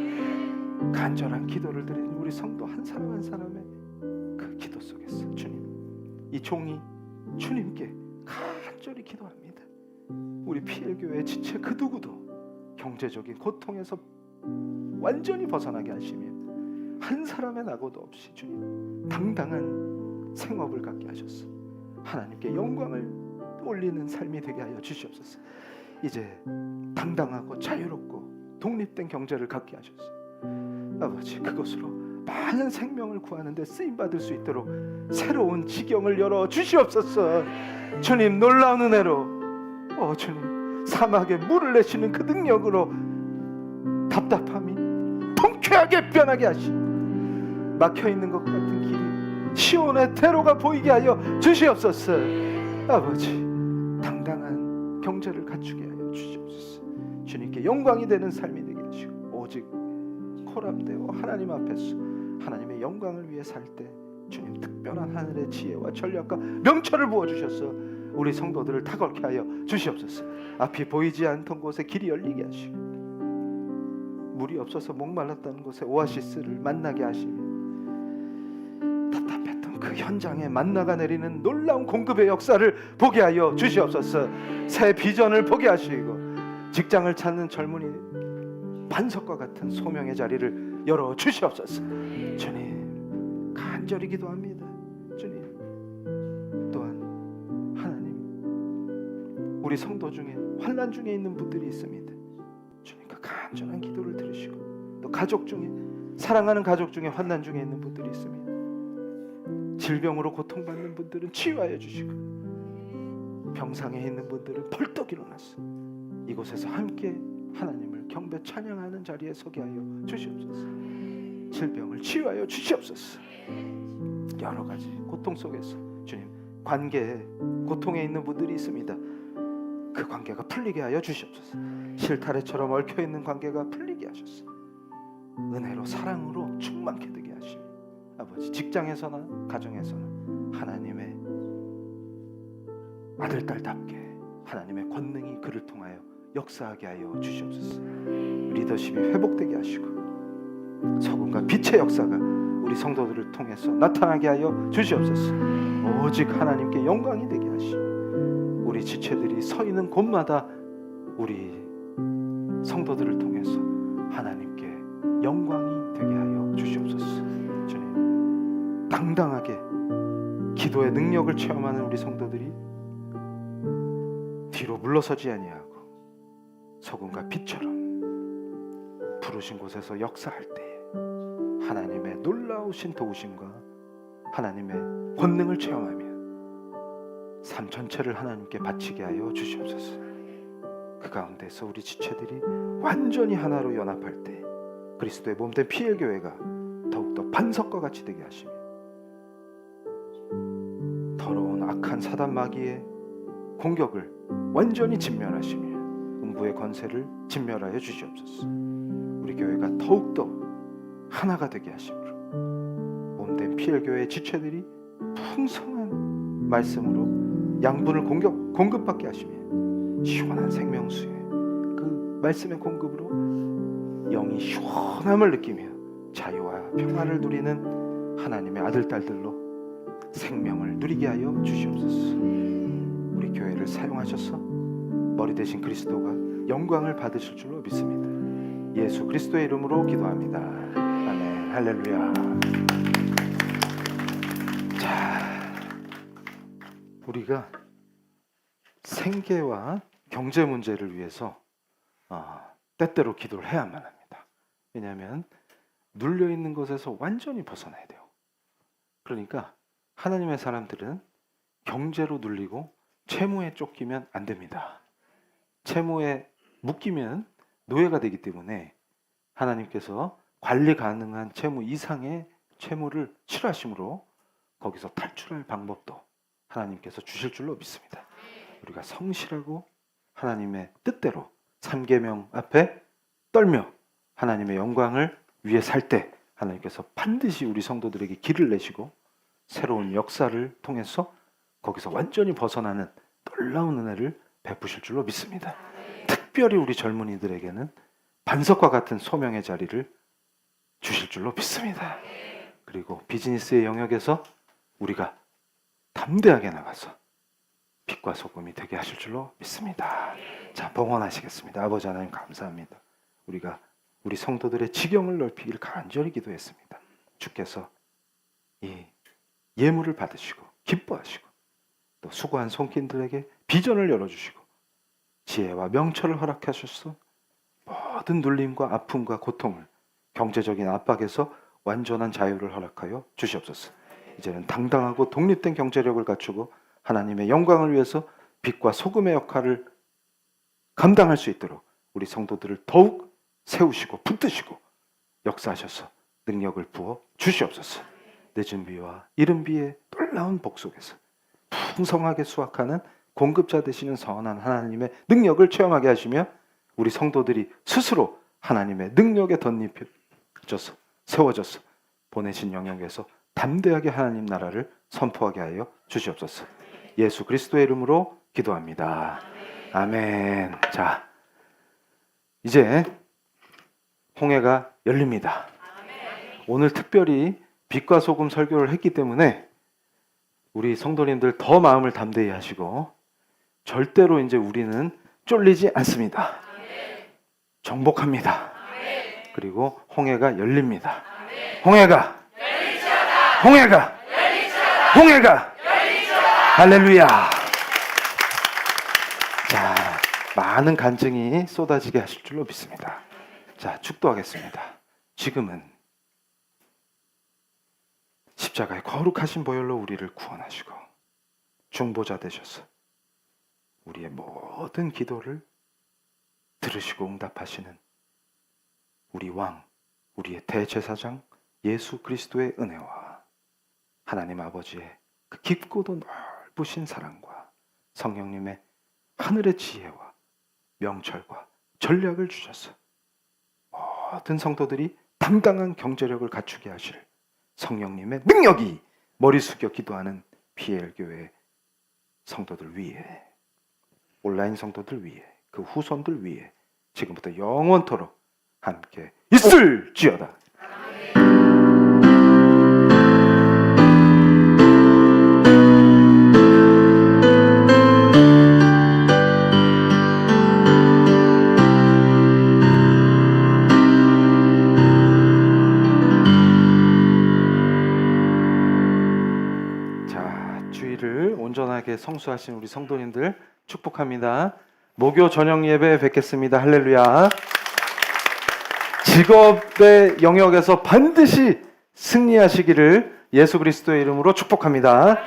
간절한 기도를 드리는 우리 성도 한 사람 한 사람의 그 기도 속에서 주님, 이 종이 주님께 간절히 기도합니다. 우리 PL교회 지체 그 누구도 경제적인 고통에서 완전히 벗어나게 하시며 한 사람의 낙오도 없이 주님 당당한 생업을 갖게 하셨어. 하나님께 영광을 올리는 삶이 되게 하여 주시옵소서. 이제 당당하고 자유롭고 독립된 경제를 갖게 하셨어. 아버지, 그것으로 많은 생명을 구하는 데 쓰임받을 수 있도록 새로운 지경을 열어 주시옵소서. 주님, 놀라운 은혜로 주님, 사막에 물을 내시는 그 능력으로 답답함이 통쾌하게 변하게 하시고 막혀있는 것 같은 길이 시온의 대로가 보이게 하여 주시옵소서. 아버지, 당당한 경제를 갖추게 하여 주시옵소서. 주님께 영광이 되는 삶이 되게 하시고 오직 코람되어 하나님 앞에서 하나님의 영광을 위해 살 때 주님, 특별한 하늘의 지혜와 전략과 명철을 부어주셔서 우리 성도들을 타걸게 하여 주시옵소서. 앞이 보이지 않던 곳에 길이 열리게 하시고 물이 없어서 목말랐다는 곳에 오아시스를 만나게 하시며 답답했던 그 현장에 만나가 내리는 놀라운 공급의 역사를 보게 하여 주시옵소서. 새 비전을 보게 하시고 직장을 찾는 젊은이 반석과 같은 소명의 자리를 열어 주시옵소서. 주님, 간절히 기도합니다. 주님, 또한 하나님, 우리 성도 중에 환난 중에 있는 분들이 있습니다. 주님, 그 간절한 기도를 들으시고 또 가족 중에, 사랑하는 가족 중에 환난 중에 있는 분들이 있습니다. 질병으로 고통받는 분들은 치유하여 주시고 병상에 있는 분들은 벌떡 일어나서 이곳에서 함께 하나님을 경배 찬양하는 자리에 서게 하여 주시옵소서. 질병을 치유하여 주시옵소서. 여러 가지 고통 속에서 주님, 관계에 고통에 있는 분들이 있습니다. 그 관계가 풀리게 하여 주시옵소서. 실타래처럼 얽혀있는 관계가 풀리게 하셔서 은혜로 사랑으로 충만케 되게 하시며 아버지, 직장에서나 가정에서나 하나님의 아들 딸답게 하나님의 권능이 그를 통하여 역사하게 하여 주시옵소서. 리더십이 회복되게 하시고 소금과 빛의 역사가 우리 성도들을 통해서 나타나게 하여 주시옵소서. 오직 하나님께 영광이 되게 하시고 우리 지체들이 서 있는 곳마다 우리 성도들을 통해서 하나님께 영광이 되게 하여 주시옵소서. 주님, 당당하게 기도의 능력을 체험하는 우리 성도들이 뒤로 물러서지 아니하고 소금과 빛처럼 부르신 곳에서 역사할 때에 하나님의 놀라우신 도우심과 하나님의 권능을 체험하며 삶 전체를 하나님께 바치게 하여 주시옵소서. 그 가운데서 우리 지체들이 완전히 하나로 연합할 때 그리스도의 몸된 PL교회가 더욱더 반석과 같이 되게 하시며 더러운 악한 사단 마귀의 공격을 완전히 진멸하시며 음부의 권세를 진멸하여 주시옵소서. 우리 교회가 더욱더 하나가 되게 하심으로 몸된 PL교회의 지체들이 풍성한 말씀으로 양분을 공급받게 하시며 시원한 생명수에 그 말씀의 공급으로 영이 시원함을 느끼며 자유와 평화를 누리는 하나님의 아들 딸들로 생명을 누리게 하여 주시옵소서. 우리 교회를 사용하셔서 머리 대신 그리스도가 영광을 받으실 줄로 믿습니다. 예수 그리스도의 이름으로 기도합니다. 아멘. 할렐루야. 자, 우리가 생계와 경제 문제를 위해서 때때로 기도를 해야만 합니다. 왜냐하면 눌려있는 것에서 완전히 벗어나야 돼요. 그러니까 하나님의 사람들은 경제로 눌리고 채무에 쫓기면 안 됩니다. 채무에 묶이면 노예가 되기 때문에 하나님께서 관리 가능한 채무 이상의 채무를 치료하심으로 거기서 탈출할 방법도 하나님께서 주실 줄로 믿습니다. 우리가 성실하고 하나님의 뜻대로 삼계명 앞에 떨며 하나님의 영광을 위해 살 때 하나님께서 반드시 우리 성도들에게 길을 내시고 새로운 역사를 통해서 거기서 완전히 벗어나는 놀라운 은혜를 베푸실 줄로 믿습니다. 특별히 우리 젊은이들에게는 반석과 같은 소명의 자리를 주실 줄로 믿습니다. 그리고 비즈니스의 영역에서 우리가 담대하게 나가서 빛과 소금이 되게 하실 줄로 믿습니다. 자, 봉헌하시겠습니다. 아버지 하나님 감사합니다. 우리가 우리 성도들의 지경을 넓히기를 간절히 기도했습니다. 주께서 이 예물을 받으시고 기뻐하시고 또 수고한 손길들에게 비전을 열어주시고 지혜와 명철을 허락하셔서 모든 눌림과 아픔과 고통을 경제적인 압박에서 완전한 자유를 허락하여 주시옵소서. 이제는 당당하고 독립된 경제력을 갖추고 하나님의 영광을 위해서 빛과 소금의 역할을 감당할 수 있도록 우리 성도들을 더욱 세우시고 붙드시고 역사하셔서 능력을 부어 주시옵소서. 늦은 비와 이른 비의 놀라운 복 속에서 풍성하게 수확하는 공급자 되시는 선한 하나님의 능력을 체험하게 하시며 우리 성도들이 스스로 하나님의 능력에 덧입혀져서 세워져서 보내신 영역에서 담대하게 하나님 나라를 선포하게 하여 주시옵소서. 예수 그리스도의 이름으로 기도합니다. 아멘. 자, 이제 홍해가 열립니다. 오늘 특별히 빛과 소금 설교를 했기 때문에 우리 성도님들 더 마음을 담대히 하시고 절대로 이제 우리는 쫄리지 않습니다. 정복합니다. 그리고 홍해가 열립니다. 홍해가 홍해가 홍해가 할렐루야. 자, 많은 간증이 쏟아지게 하실 줄로 믿습니다. 자, 축도하겠습니다. 지금은 십자가의 거룩하신 보혈로 우리를 구원하시고 중보자 되셔서 우리의 모든 기도를 들으시고 응답하시는 우리 왕, 우리의 대제사장 예수 그리스도의 은혜와 하나님 아버지의 그 깊고도 넓으신 사랑과 성령님의 하늘의 지혜와 명철과 전략을 주셔서 모든 성도들이 당당한 경제력을 갖추게 하실 성령님의 능력이 머리 숙여 기도하는 PL교회 성도들 위에, 온라인 성도들 위에, 그 후손들 위에 지금부터 영원토록 함께 있을지어다. 함께 성수하신 우리 성도님들 축복합니다. 목요 저녁 예배 뵙겠습니다. 할렐루야. 직업의 영역에서 반드시 승리하시기를 예수 그리스도의 이름으로 축복합니다.